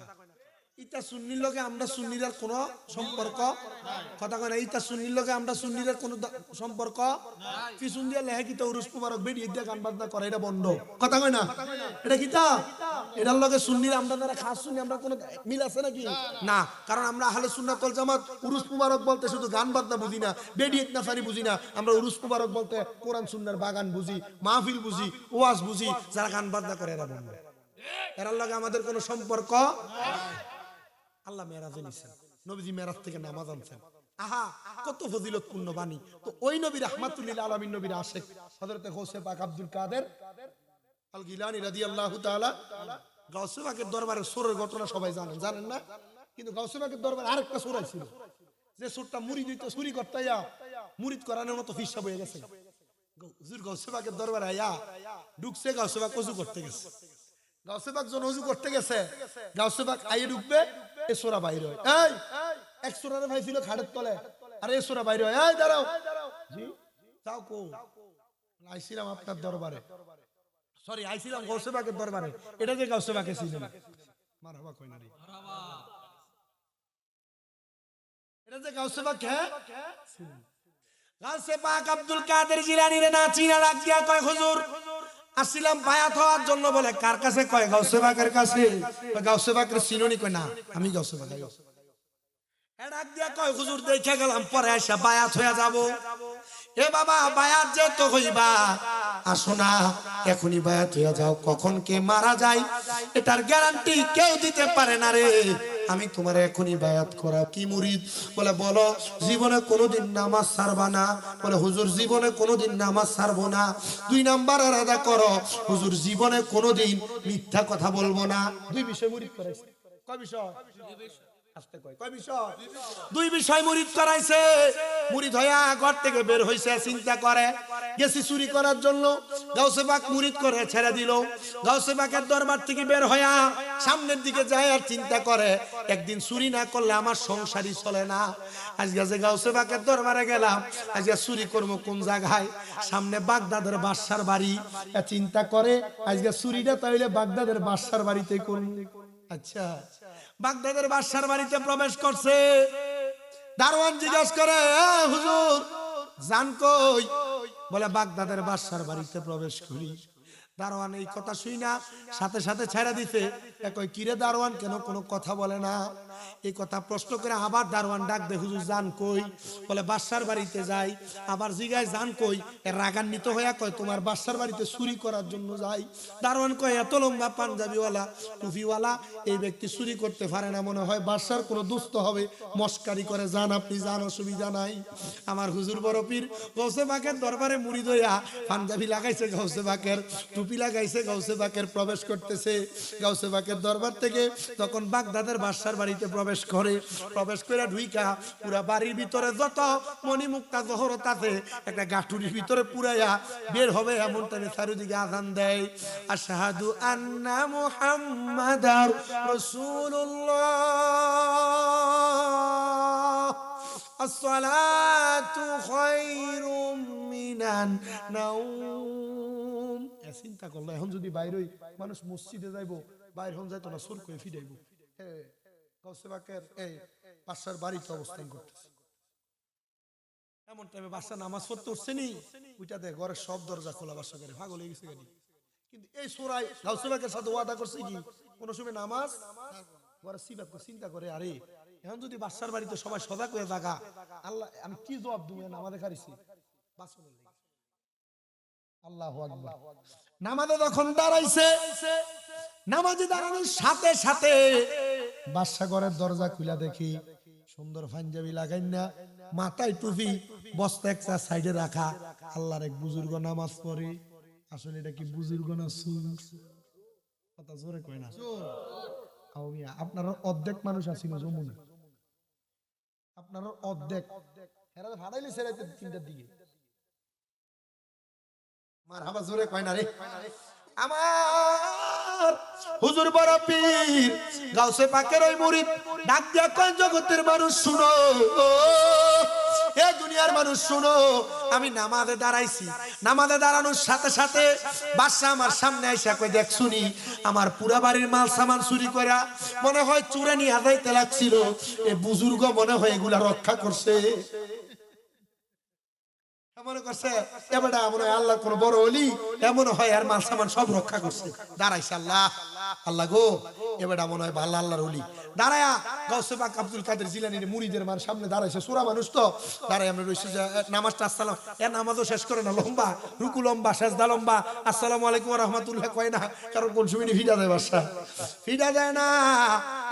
ইটা সুন্নির লগে আমরা সুন্নিরার কোন সম্পর্ক, কথা কয় না? ইটা সুন্নির লগে আমরা সুন্নিরার কোন সম্পর্ক পিছন দিয়ে লেহে কিতা উরুস মুবারক বেরিয়ে দিয়ে গান বাজনা করে, এটা বন্ধ। কথা কয় না? এটা কিতা এটার লগে সুন্নির আমরা যারা খাস সুন্নি আমরা কোন মিল আছে নাকি? না, কারণ আমরা আহলে সুন্নাত ওয়াল জামাত উরুস মুবারক বলতে শুধু গান বাজনা বুঝি না, বেডিয়েত নাফারি বুঝি না, আমরা উরুস মুবারক বলতে কোরআন সুন্নাহর বাগান বুঝি, মাহফিল বুঝি, ওয়াজ বুঝি। যারা গান বাজনা করে এরা বন্ধ, এরার লগে আমাদের কোনো সম্পর্ক। আল্লাহ মেরাজে নিছেন, নবীজি মেরাজ থেকে নামাজ আনছেন। আহা কত ফজিলতপূর্ণ বাণী। তো ওই নবী রাহমাতুল লিল আলামিন নবীর আশিক হযরত গৌসে পাক আব্দুল কাদের আল গিলানী রাদিয়াল্লাহু তাআলা, গৌসে পাকের দরবারে সূরের ঘটনা সবাই জানেন, জানেন না? কিন্তু গৌসে পাকের দরবারে আরেকটা সূর ছিল, যে সূরটা মুরিদ হইতো চুরি করতাইয়া মুরিদ করানোর মতো হিসাব হয়ে গেছে। হুজুর গৌসে পাকের দরবারে আয়া ঢুকছে, গৌসে পাক ওযু করতে গেছে। গাউসে পাক যখন ওযু করতে গেছে, গাউসে পাক আইয়ে ঢুকবে, এ সূরা বাইরে হয়। এই এক সূরারে ভাই ছিল খাটের তলে, আর এ সূরা বাইরে হয়। এই দাঁড়াও, জি যাও কো, আইছিলাম আপনার দরবারে, সরি আইছিলাম গাউসে পাকের দরবারে। এটা যে গাউসে পাকে ছিল না, মারহাবা কই না রে, এটা যে গাউসে পাক, হ্যাঁ গাউসে পাক আব্দুল কাদের জিলানী রে না চিনা রাখিয়া কয় হুজুর আসিলাম বায়াত হওয়ার জন্য। বলে কার কাছে? কয় গাউসে পাকের কাছে। গাউসে পাকের চিননি? কয় না আমি গাউসে পাক। এডাক দিয়া কয় হুজুর দেখে গেলাম, পরে আইসা বায়াত হয়ে যাব। এ বাবা বায়াত যে তো হইবা, আসো না এখনই বায়াত হয়ে যাও, কখন কে মারা যায় এটার গ্যারান্টি কেউ দিতে পারে না রে, আমি তোমার এখনই বায়াত করা। কি মুরিদ? বলে বলো জীবনে কোনোদিন নামাজ ছাড়বা না। বলে হুজুর জীবনে কোনোদিন নামাজ ছাড়বো না। 2 নাম্বার আলাদা করো, হুজুর জীবনে কোনোদিন মিথ্যা কথা বলবো না। 2 বিষয় মুরিদ করাইছে। কয় বিষয়? আস্তে কয়, কয় বিষয়? 2 বিষয় মুরিদ করাইছে। মুরিদ হইয়া ঘর থেকে বের হইছে, চিন্তা করে গেছি চুরি করার জন্য, গাউসে পাক মুরিদ করে ছেড়ে দিল। গাউসে পাকের দরবার থেকে বের হইয়া সামনের দিকে যায় আর চিন্তা করে একদিন চুরি না করলে আমার সংসারই চলে না। আজকে যে গাউসে পাকের দরবারে গেলাম, আজকে চুরি করবো কোন জায়গায়? সামনে বাগদাদের বাদশার বাড়ি। চিন্তা করে আজকে চুরিটা তাইলে বাগদাদের বাদশার বাড়িতে করব। আচ্ছা, বাগদাদের বাদশার বাড়িতে প্রবেশ করছে। দারোয়ান জিজ্ঞাসা করে হুজুর জান কই? বলে বাগদাদের বাদশার বাড়িতে প্রবেশ করি। দারোয়ান এই কথা শুই না সাথে সাথে ছেড়ে দিতে। কই কিরে দারোয়ান কেন কোনো কথা বলে না? এই কথা প্রশ্ন করে আবার দারোয়ান ডাক দে, হুজুর জান কই? বলে বাদশার বাড়িতে যাই। আবার জিগায় জান কই? রাগান্বিত হইয়া কয় তোমার বাদশার বাড়িতে চুরি করার জন্য যাই। দারোয়ান কয় এত লম্বা পাঞ্জাবিওয়ালা টুপিওয়ালা এই ব্যক্তি চুরি করতে পারে না, মনে হয় বাদশার কোনো দুস্থ হবে, মস্কারি করে। যান আপনি যান, অসুবিধা নাই। আমার হুজুর বড় পীর গৌসে পাকের দরবারে মুরিদ হইয়া পাঞ্জাবি লাগাইছে, গৌসে পাকের টুপি লাগাইছে, গৌসে পাকের প্রবেশ করতেছে। গৌসে পাকের দরবার থেকে তখন বাগদাদের বাদশার বাড়িতে প্রবেশ করে। প্রবেশ করে ঢুইকা পুরা বাড়ির ভিতরে যত মণিমুক্তা জহরত আছে একটা গাঠুরির ভিতরে পুরাইয়া বের হবে এমন টাইমে চারিদিকে আযান দেয়, আশহাদু আন্না মুহাম্মাদার রাসূলুল্লাহ। আসসালাতু খায়রুম মিনান নাওম। চিন্তা করলো এখন যদি বাইরে মানুষ মসজিদে যাইবো, বাইরে হন যাইতো না, সুর করে ফিরাইবো। গাউসে পাকের এই বাদশার বাড়িতে অবস্থান করতেছে, এমন টাইমে বাদশা নামাজ পড়তে উঠছে নি, ওইটা দেখ ঘরের সব দরজা খোলা, বাদশা করে পাগল হয়ে গেছে গাড়ি। কিন্তু এই সোরাই গাউসে পাকের সাথে ওয়াদা করছে কি কোন সময় নামাজ ঘরে সিবাত করে চিন্তা করে, আরে এখন যদি বাদশার বাড়িতে সবাই সজাগ হয়ে থাকা, আল্লাহ আমি কি জবাব দিব নামাজে খারিছি বাঁচনের লাগি। আল্লাহু আকবার। নামাজে যখন দাঁড়াইছে, নামাজে দাঁড়ানোর সাথে সাথে বাদশা ঘরের দরজা খুলে দেখি সুন্দর পাঞ্জাবি লাগাই না, মাথায় টুপি, বস্তা একটা সাইডে রাখা, আল্লাহর এক বুজুর্গ নামাজ পড়ে। আসলে এটা কি বুজুর্গ না সুর? কথা জোরে কয় না। আপনার অর্ধেক মানুষ আছিল যমুনা, আপনার অর্ধেক এরা ভাড়াইলে ছেড়াইতে 3টার দিকে। মারহাবা জোরে কয় না রে। আমার হুজুর বড় পীর গাউসে পাকের ওই মুরিদ ডাক দিয়া কয়, জগতের মানুষ শুনো, এ দুনিয়ার মানুষ শুনো, আমি নামাজে দাঁড়াইছি, নামাজে দাঁড়ানোর সাথে সাথে বাদশা আমার সামনে আইসা কই, দেখ শুনি আমার পুরা বাড়ির মাল সামান চুরি করা মনে হয় চুরে নিয়ে আদাইতে লাগছিল, এ বুজুর্গ মনে হয় এগুলা রক্ষা করছে। মনে করছে এবারে মনে হয় আল্লাহর কোন বড় ওলি, এমন হয় আর মাল সামান সব রক্ষা করছে। দাঁড়াইছে আল্লাহ, আল্লাহ গো, এবারে মনে হয় ভালো আল্লাহর ওলি। দাঁড়ায়া গাউসে পাক আব্দুল কাদের জিলানীর মুরিদের মার সামনে দাঁড়াইছে, সূরা মানুষ তো দাঁড়াই আমরা রইছি যে নামাজটা আসসালাম, এর নামাজও শেষ করে না, লম্বা রুকু লম্বা সেজদা লম্বা, আসসালামু আলাইকুম ওয়া রাহমাতুল্লাহ কয় না, কারণ কোন সময় ফিডা যায় বাদশা, ফিডা যায় না।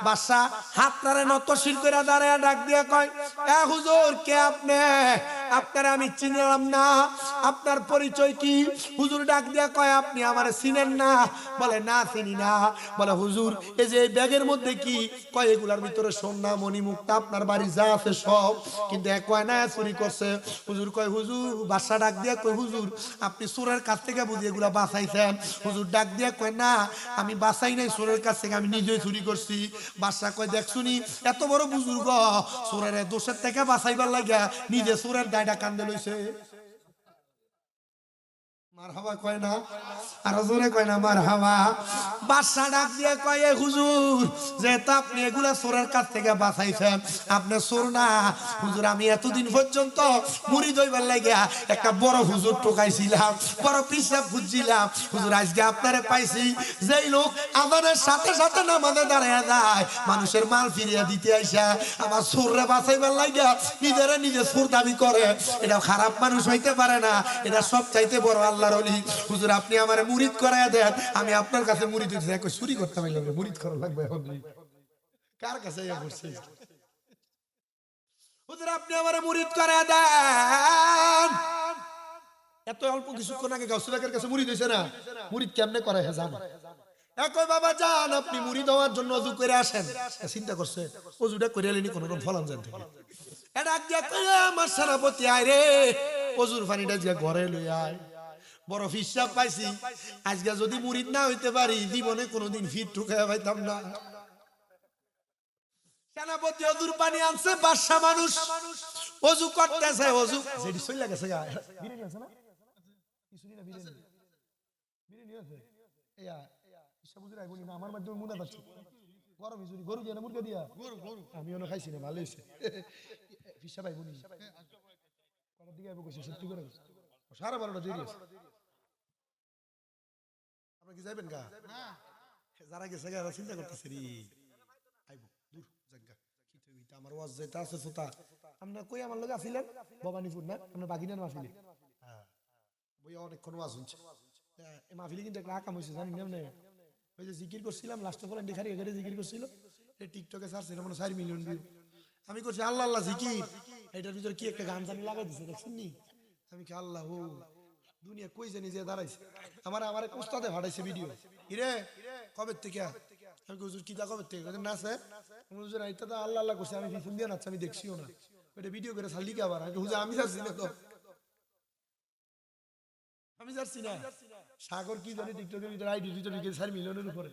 বাদশা হাত তারে নত শির করে দাঁড়ায়া ডাক দিয়া কয়, এ হুজুর কে আপনি? আপনারা আমি চিনলাম না, আপনার পরিচয় কি? হুজুর ডাক দিয়া কয়, আপনি আমারে চিনেন না? বলে না চিনি না। বলে হুজুর এই যে এই ব্যাগের মধ্যে কি? কয় এগুলার ভিতরে সোনা মণি মুক্তা আপনার বাড়ি যা আছে সব, কিন্তু এক কয়না চুরি করছে। হুজুর কয়, হুজুর বাদশা ডাক দিয়া কয়, হুজুর আপনি চোরের কাছ থেকে বুঝি এগুলা বাঁচাইছেন? হুজুর ডাক দিয়া কয়, না আমি বাঁচাই নাই চোরের কাছ থেকে, আমি নিজেই চুরি করছি। বাদশা কয়, দেখ শুনি এত বড় বুজুর্গ চোরের দোষের থেকে বাঁচাইবার লাগিয়া নিজে চোরের দায়টা কান্দে লইছে। মারহাবা কয় না, আর জোরে কয় না মারহাবা। বাদশা ডাক দিয়ে কয়, এ হুজুর যেহেতু আপনি এগুলা চোরের কাছ থেকে বাঁচাইছেন, আপনি চোর না। হুজুর আমি এতদিন পর্যন্ত মুড়ি দইবার লাগিয়া একটা বড় হুজুর টোকাইছিলাম, বড় পিসাব খুঁজছিলাম। হুজুর আজকে আপনারে পাইছি, যেই লোক আজানের সাথে সাথে নামাজে দাঁড়ায় যায়, মানুষের মাল ফিরিয়ে দিতে আইসা আমার চোররে বাঁচাইবার লাগিয়া নিজেরা নিজে চোর দাবি করে, এটা খারাপ মানুষ হইতে পারে না, এটা সব চাইতে বড় আল্লাহ। হুজুর আপনি আমারে মুরিদ করায়া দেন, আমি আপনার কাছে মুরিদ হইতে চাই। চুরি করতে পারলাম না, মুরিদ করা লাগবে এখন। কার কাছে হুজুর আপনি আমারে মুরিদ করায়া দেন। এত অল্প কিছুক্ষণ আগে গাউসে পাকের কাছে মুরিদ হইছে না, মুরিদ কেমনে করে হে জানো? একই বাবা যান আপনি মুরিদ হওয়ার জন্য ওযু করে আসেন। চিন্তা করছে ওযুটা করে এলেনি কোন রকম ফলান জান থেকে, এটা দিয়া কইয়া আমার সেনাপতি আয় রে, ওযুর পানিটা দিয়া ঘরে লই আয়। বড় ফিসাব পাইছি, আজকে যদি মুরিদ না হইতে পারি জীবনে কোনোদিন ফিট ঠুকাইয়া পাইতাম না। সেনাপতি ওযুর পানি আনছে, বাদশা মানুষ ওযু করতেছে, ওযু যেডি সই লাগেছে গা বিরিয়ানি আছে না, কিছুই না বিরিয়ানি, বিরিয়ানি আছে এয়া ফিসাব বুঝি রাখবনি না, আমার মাধ্যমে মুনা যাচ্ছে গরম ইজুরি গরু দিয়া না মুরগি দিয়া, গরু আমি ওনা খাইছি না, ভালো হইছে। ফিসাব আইবনি কত দিকে আইব কইছে, সত্যি করে সারা 12টা দেরি আছে। আপনারা কি যাবেন গা? না যারা গেছে গা চিন্তা করতেছে রে আইবো দূর জায়গা কি তো এটা আমার ওয়াজ যেটা আছে সোতা। আমরা কই আমার লগে আছিলেন ভবানীপুর না, আমরা বাগিনার মাহফিলে। হ্যাঁ বইয়া অনেকক্ষণ ওয়াজ হচ্ছে, এই মাহফিলে কিন্তু একটা আকাম হইছে জানি না, ওই যে জিকির করছিলাম লাস্টে বলেন দেখারি এখানে জিকির করছিল, এই টিকটকে ছাড়ছিল মানে 4 মিলিয়ন ভিউ। আমি করছি আল্লাহ আল্লাহ জিকির, এটার ভিতরে কি একটা গান জানি লাগাই দিছে দেখছেন নি? আমি কি আল্লাহ ও দুনিয়া কই জানি যে দাঁড়াইছে, আমার আমার এক উস্তাদে ভাড়াইছে ভিডিও, ইরে কবে থেকে? আমি হুজুর কিতা কবে থেকে? না স্যার হুজুর আইতা তো আল্লাহ আল্লাহ করছে, আমি ফোন দিয়ে নাচ্ছি, আমি দেখছিও না, ওইটা ভিডিও করে ছাড়লি কি আবার? আমি হুজুর আমি যাচ্ছি না তো, আমি যাচ্ছি না। সাগর কি জানি টিকটকের ভিতরে আইডি ভিতরে 4 মিলিয়নের উপরে,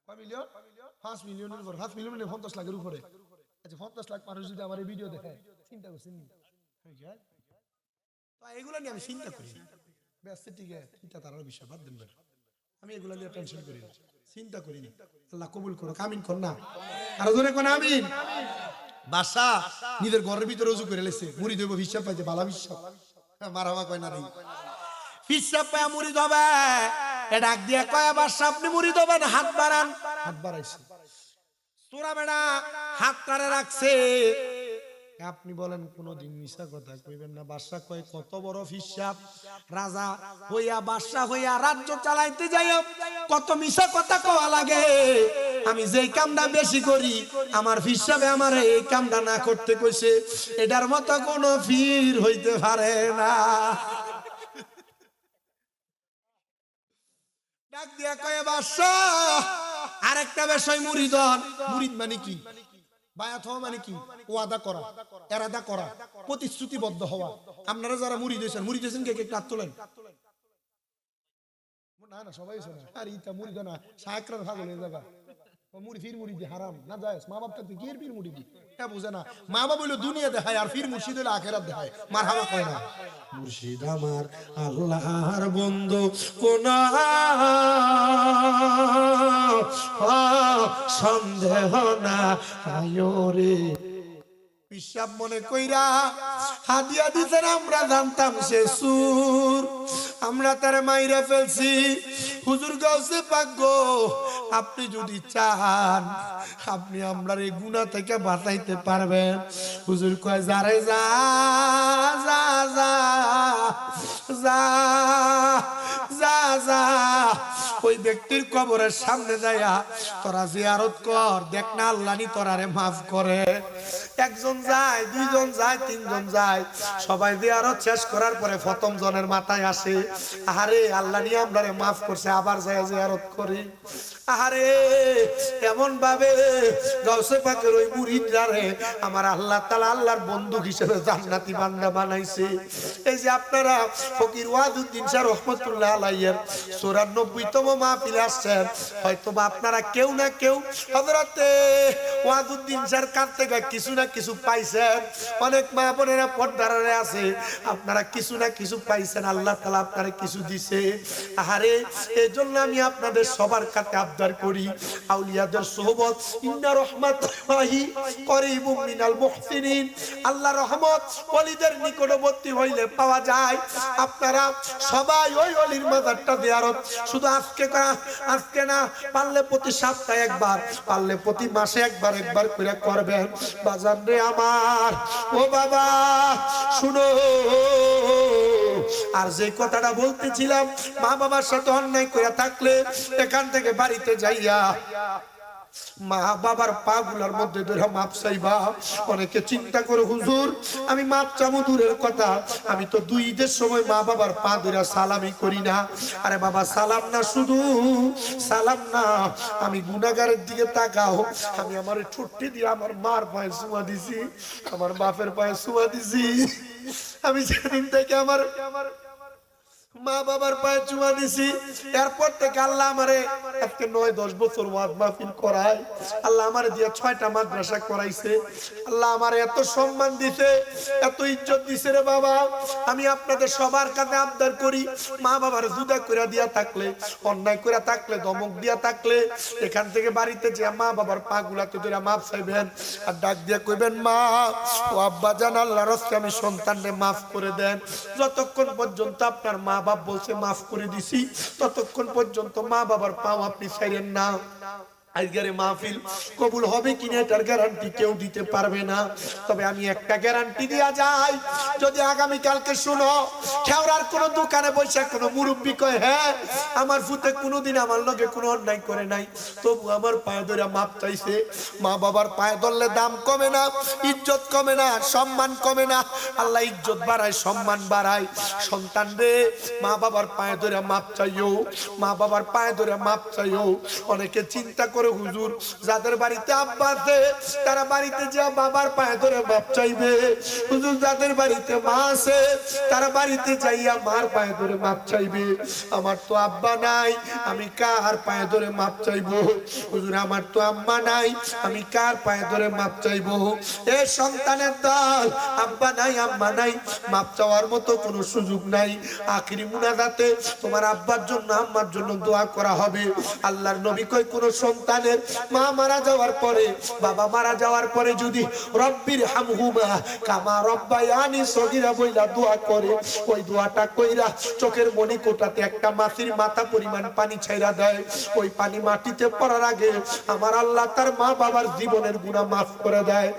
কয় মিলিয়ন? 5 মিলিয়নের উপরে, 5 মিলিয়ন 50 লাখের উপরে
আচ্ছা 50 লাখ মানুষ যদি আমার এই ভিডিও দেখে চিন্তা করছেন নি?
তো এগুলা নিয়ে আমি চিন্তা করি না। ব্যস্ত ঠিক আছে, চিন্তা তারার বিষয় বাদ দেন বেটা। আমি এগুলা নিয়ে টেনশন করি না, চিন্তা করি না। আল্লাহ কবুল করো, আমিন কর না। আর জোরে কোন আমিন। বাসা নিজের ঘরের ভিতরে রুজু করে লেছে, মুড়ি দেব হিসাব পাইছে, বালা বিশ্বাস মারামা কয় না রে, হিসাব পায় মুড়ি দেবে। এ ডাক দিয়া কয় বাসা আপনি মুড়ি দেবেন, হাত বাড়ান। হাত বাড়াইছে, তোরা বেড়া হাত কারে রাখছে। আপনি বলেন কোনদিন মিশা কথা কইবেন না। বাদশা কয় কত বড় হিসাব, রাজা হইয়া বাদশা হইয়া রাজ্য চালাইতে যাইও কত মিশা কথা কওয়া লাগে। আমি যেই কামটা বেশি করি আমার হিসাবে আমার এই কামটা না করতে কইছে, এটার মতো কোনো ফির হইতে পারে না। ডাক দিয়া কয় বাদশা আরেকটা বিষয় মুরিদন। মুরিদ মানে কি? বায়াত হওয়া মানে কি? ওয়াদা করা, এরাদা করা, প্রতিশ্রুতিবদ্ধ হওয়া। আপনারা যারা মুরিদ হয়েছেন, মুরিদ হয়েছেন কে কে কাট তোলেন?
না না সবাই শোনে। আর ইতা মুড়ি না শাকরার ভাগ হয়ে যাবে। ও মুড়ি ফির মুড়ি দি হারাম না যায়। মা বাপ থাকতে কি এর ফির মুড়ি দি?
হ্যাঁ বুঝে না। মা বাবা বললো দুনিয়া দেখায় আর ফির মুর্শিদ হইলে আখেরাত দেখায়। মারহাবা কয় না। মুর্শিদ আমার আল্লাহর বন্ধু কোন সন্দেহ না আয়োরে। পিসাব মনে কইরা হাদিয়া দিতেন, আমরা জানতাম সে সুর, আমরা তার মাইরা ফেলছি। হুজুর গাউসে পাক গো, আপনি যদি চান আপনি আমরা এই গুনাহ থেকে বাঁচাইতে পারবেন। হুজুর কয় যারে যা যা যা যা যা যা ওই ব্যক্তির কবরের সামনে যাইয়া তোরা জিয়ারত কর, দেখ না আল্লাহ নি তোরারে মাফ করে। একজন যায়, দুইজন যায়, তিনজন যায়, সবাই জিয়ারত শেষ করার পরে প্রথম জনের মাথায় আসে আরে আল্লাহ নি আমরারে মাফ করছে, আবার যায় জিয়ারত করি। আরে এমন ভাবে গাউসে পাকের ওই মুরিদরারে আমার আল্লাহ তাআলা আল্লাহর বন্ধু হিসেবে জান্নাতি বান্দা বানাইছে। এই যে আপনারা ফকির ওয়াদুদ্দিন শাহ রহমাতুল্লাহ আলাইহির 94তম মাহফিলে আসছেন, হয়তোবা আপনারা কেউ না কেউ হযরতে ওয়াদুদ্দিন শাহর কাছ থেকে কিছু না কিছু পাইছেন। অনেক মা বোনেরা পর্দারে আছে, আপনারা কিছু না কিছু পাইছেন, আল্লাহ তাআলা আপনারা কিছু দিছে। আরে এজন্য আমি আপনাদের সবার কাছে আবদার করি, আউলিয়াদের সোহবত ইন্না রাহমাতুল্লাহি করিবুম মিনাল মুহসিনিন, আল্লাহর রহমত ওলিদের নিকটবর্তী হইলে পাওয়া যায়। আপনারা সবাই ওই ওলির মাজারটা জিয়ারত শুধু আজকে না পারলে প্রতি সপ্তাহে একবার, পারলে প্রতি মাসে একবার একবার করে করবেন। বাজার রে আমার, ও বাবা শুনো। আর যে কথাটা বলতেছিলাম, মা বাবার সাথে অন্যায় করে থাকলে এখান থেকে বাড়িতে যাইয়া মা বাবার পা গুলার মধ্যে ধরে মাপ চাইবা। অনেকে চিন্তা করে হুজুর আমি মাপ চাবো দূরের কথা, আমি তো দুই ঈদের সময় মা বাবার পা ধরে সালামি করি না। আরে বাবা সালাম না, শুধু সালাম না, আমি গুনাহগারের দিকে তাকাও। আমি আমার ঠোঁটটি দিয়ে আমার মার পায়ে চুমা দিছি, আমার বাপের পায়ে চুমা দিছি। আমি সেদিন থেকে আমার মা বাবার পায়ে চুমা দিছি। এরপর থেকে আল্লাহ আমারে আজকে 9-10 বছর ওয়াজ মাহফিল করায়, আল্লাহ আমারে দিয়ে 6টা মাদ্রাসা করাইছে। আল্লাহ আমারে এত সম্মান দিছে, এত ইজ্জত দিছে রে বাবা। আমি আপনাদের সবার কাছে আবদার করি, মা বাবার জুদা করে দিয়া থাকলে, অন্যায় করে থাকলে, ধমক দিয়া থাকলে, এখান থেকে বাড়িতে যে মা বাবার পা গুলাতে ধরে মাফ চাইবেন আর ডাক দিয়া কইবেন মা ও আব্বা জান আল্লাহর রাস্তায় আমি সন্তানরে মাফ করে দেন। যতক্ষণ পর্যন্ত আপনার মা বাপ বলছে মাফ করে দিছি, ততক্ষণ পর্যন্ত মা বাবার পাও আপনি ছাইরেন না। আজকের মাহফিল কবুল হবে কিনা এটার গ্যারান্টি কেউ দিতে পারবে না, তবে আমি একটা গ্যারান্টি দিয়া যাই, যদি আগামী কালকে শুনো খেওড়ার কোন দোকানে বসে কোন মুরব্বি কয় হ্যাঁ আমার ফুতে কোনোদিন আমার লগে কোনো অন্যায় করে নাই, তবু আমার পায়ে ধরে মাপ চাইছে। মা বাবার পায়ে ধরলে দাম কমে না, ইজ্জত কমে না, সম্মান কমে না। আল্লাহ ইজ্জত বাড়ায়, সম্মান বাড়ায়। সন্তান রে মা বাবার পায়ে ধরে মাপ চাইও, মা বাবার পায়ে ধরে মাপ চাইও। অনেকে চিন্তা করে করে হুজুর যাদের বাড়িতে আব্বা আছে তারা বাড়িতে যা বাবার পায়ে ধরে মাপ চাইবে। হুজুর যাদের বাড়িতে মা আছে তারা বাড়িতে যাইয়া মার পায়ে ধরে মাপ চাইবে। আমার তো আব্বা নাই, আমি কার পায়ে ধরে মাপ চাইবো? হুজুর আমার তো আম্মা নাই, আমি কার পায়ে ধরে মাপ চাইবো? এ সন্তানের দল, আব্বা নাই আম্মা নাই, মাপ চাওয়ার মতো কোনো সুযোগ নাই। আখিরি মুনাজাতে তোমার আব্বার জন্য আম্মার জন্য দোয়া করা হবে। আল্লাহর নবী কই কোন সন্তানের মা মারা যাওয়ার পরে, বাবা মারা যাওয়ার পরে যদি রব্বির হামহুমা কামা রব্বায়ানি সগীরা বইলা দোয়া করে, ওই দোয়াটা কইরা চোখের মনি কোটাতে একটা মাছির মাথা পরিমাণ পানি ছাইরা দেয়। ওই পানি মাটিতে পড়ার আগে আমার আল্লাহ তার মা বাবার জীবনের গুনাহ মাফ করে দেয়।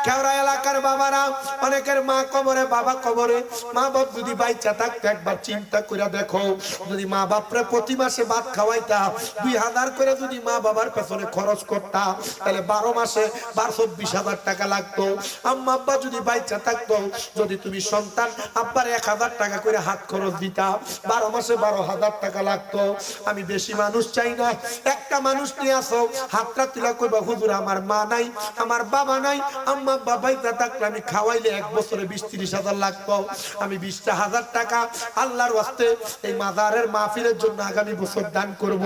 কেওড়া এলাকার বাবারা, অনেকের মা কবরে বাবা কবরে, মা বাপ যদি বাইচা থাকতো একবার চিন্তা করে দেখো, যদি মা বাপরে প্রতি মাসে ভাত খাওয়াইতা 2000 করে যদি মা বাবার পেছনে খরচ করতা তাহলে 12 মাসে 24,000 টাকা লাগতো। আম্মা আব্বা যদি বাইচা থাকতো, যদি তুমি সন্তান আব্বার 1000 টাকা করে হাত খরচ দিতা 12 মাসে 12,000 টাকা লাগতো। আমি বেশি মানুষ চাই না, একটা মানুষ নিয়ে আসো, হাতটা তুলে কইবা হুজুর আমার মা নাই, আমার বাবা নাই, আম্মা আব্বা বাইচা থাকলে আমি খাওয়াইলে 1 বছরে 20-30,000 লাগতো। আমি 20,000 টাকা আল্লাহর ওয়াস্তে এই মাজারের মাহফিলের জন্য আগামী বছর দান করব।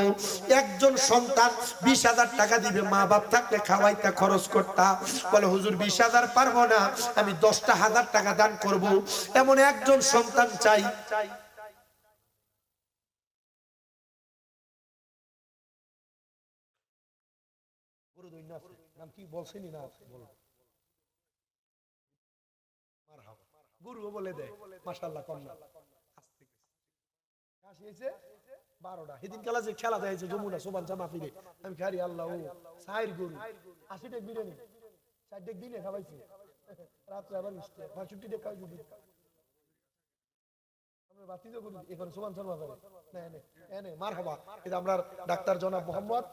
একজন সন্তান 20,000 টাকা দিবে, মা বাপ থাকলে খাওয়াইতা খরচ করতা। বলে হুজুর 20,000 পারবো না, আমি 10,000 টাকা দান করব। এমন একজন সন্তান চাই।
নাম কি বলছেনি না? গুরু বলে দেয় মাশাআল্লাহ। কম না কাশি হয়েছে 12টা। সেদিন খেলা যে খেলা দেয়ছে যমুনা সোবান জামা ফিরে, আমি খারি আল্লাহ ও সাইর গরু 80 টাকা বিরিয়ানি 4 টাকা দিনে খাওয়াইছে, রাত্রে আবার 65 টাকা খাওয়াইছে দিন। আমরা বাতিজা করি এখন সোবান জামা করে না এনে মারহাবা। এটা আমরা ডাক্তার জনাব মোহাম্মদ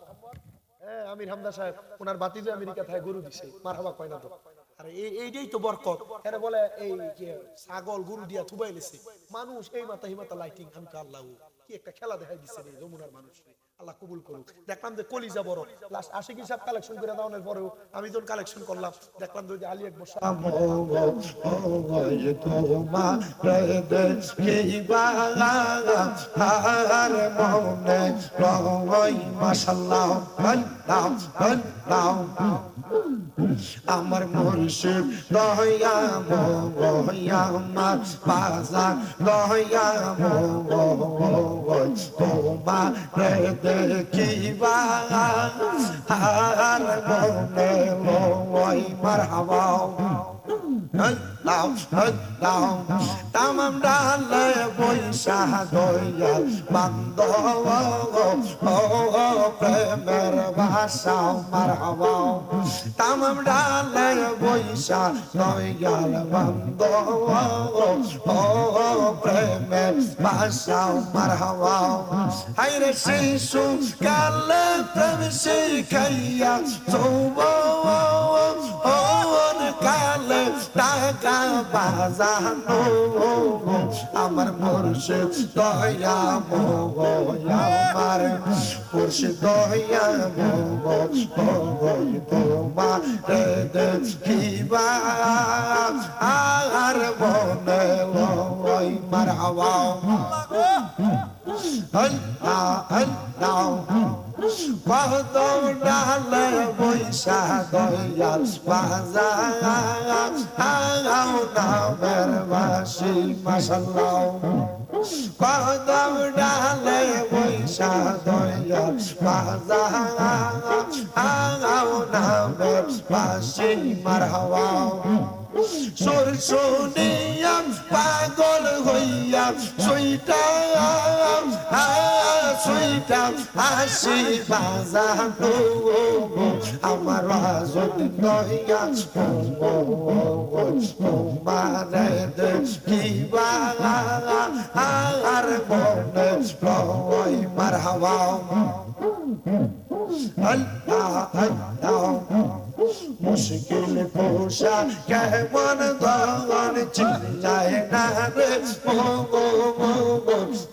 আমির হামদা সাহেব, ওনার বাতিজা আমেরিকা থেকে গরু দিছে, মারহাবা কয় না তো। আরে এইটাই তো বরকত। এরা বলে এই ছাগল গরু দিয়া থুবাই লেছে মানুষ, এই মাথা হিমাতা লাইটিং। আমি তো আল্লাহ কি একটা খেলা দেখাই দিচ্ছে রে যমুনার মানুষ, আল্লাহ কবুল করুক। দেখলাম যে কলিজা বড় লাস্ট আশিক হিসাব কালেকশন করে দেওয়ানোর পরেও আমি যখন কালেকশন করলাম দেখলাম যে আলী আকবর
মাশাআল্লাহ আমার মুর্শিদ দয়া মোয়া আমার বাজার দয়া মোয়া রে দেখিবা আর মনে লই মারহাবা। তামাম ডালে বৈশা দয়া বান্ধব প্রেমের ভাষা মারহাবা। তামাম ডালে বৈশা দয়াল বান্ধব প্রেমের ভাষা মারহাবা। হাইরে শিশু কালে প্রেম শিখাইয়া যৌবন কালে টাকা বাজানো আমার মুর্শিদ দয়া মোয়া আমার মুর্শিদ দয়া মোয়া তোমার দেখিবা আর মনে লই মারহাবা। কদম ডালে বৈশা দয়াল বাজার নামের বাসি মাশাআল্লাহ। কদম ডালে বৈশা দয়াল বাজার নামের বাসি মারহাবা। সুর শুনিয়া পাগল হইয়া সুইটা হাসি বাজানো আমার রাজত দয়া তোমারে দেখিবা আর মনে লই মারহাবা। আল্লাহ আল্লাহ মুশকিল পোশা কেমন ধন চিল্লায় না রে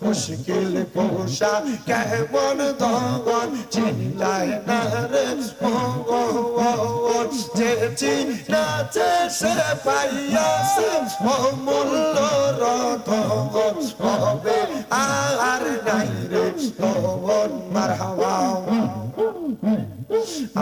মুশকিল
পোষা কেমন দমন চিন্তায় না রে মন যে চিনাছে সে পাইয়াছে অমূল্য রতন হবে আর নাই রে তখন মারহাবা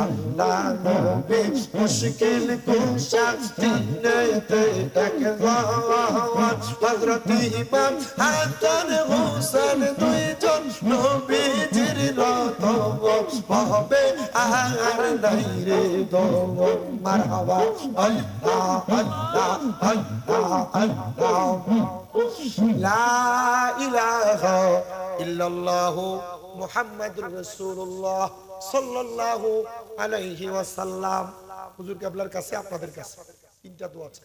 আল্লাহ নবী মুশকিল কুশা দিনেতে একবার হযরত ইমাম হাসান হোসেন দুইজন নবীজির রতন হবে আর নাই রে দম মারহাবা আল্লাহ আল্লাহ আল্লাহ আল্লাহ লা ইলাহা ইল্লাল্লাহু মুহাম্মাদুর রাসূলুল্লাহ সাল্লাল্লাহু আলাইহি ওয়াসাল্লাম। হুজুর কেবলার কাছে আপনাদের কাছে তিনটা দোয়া আছে।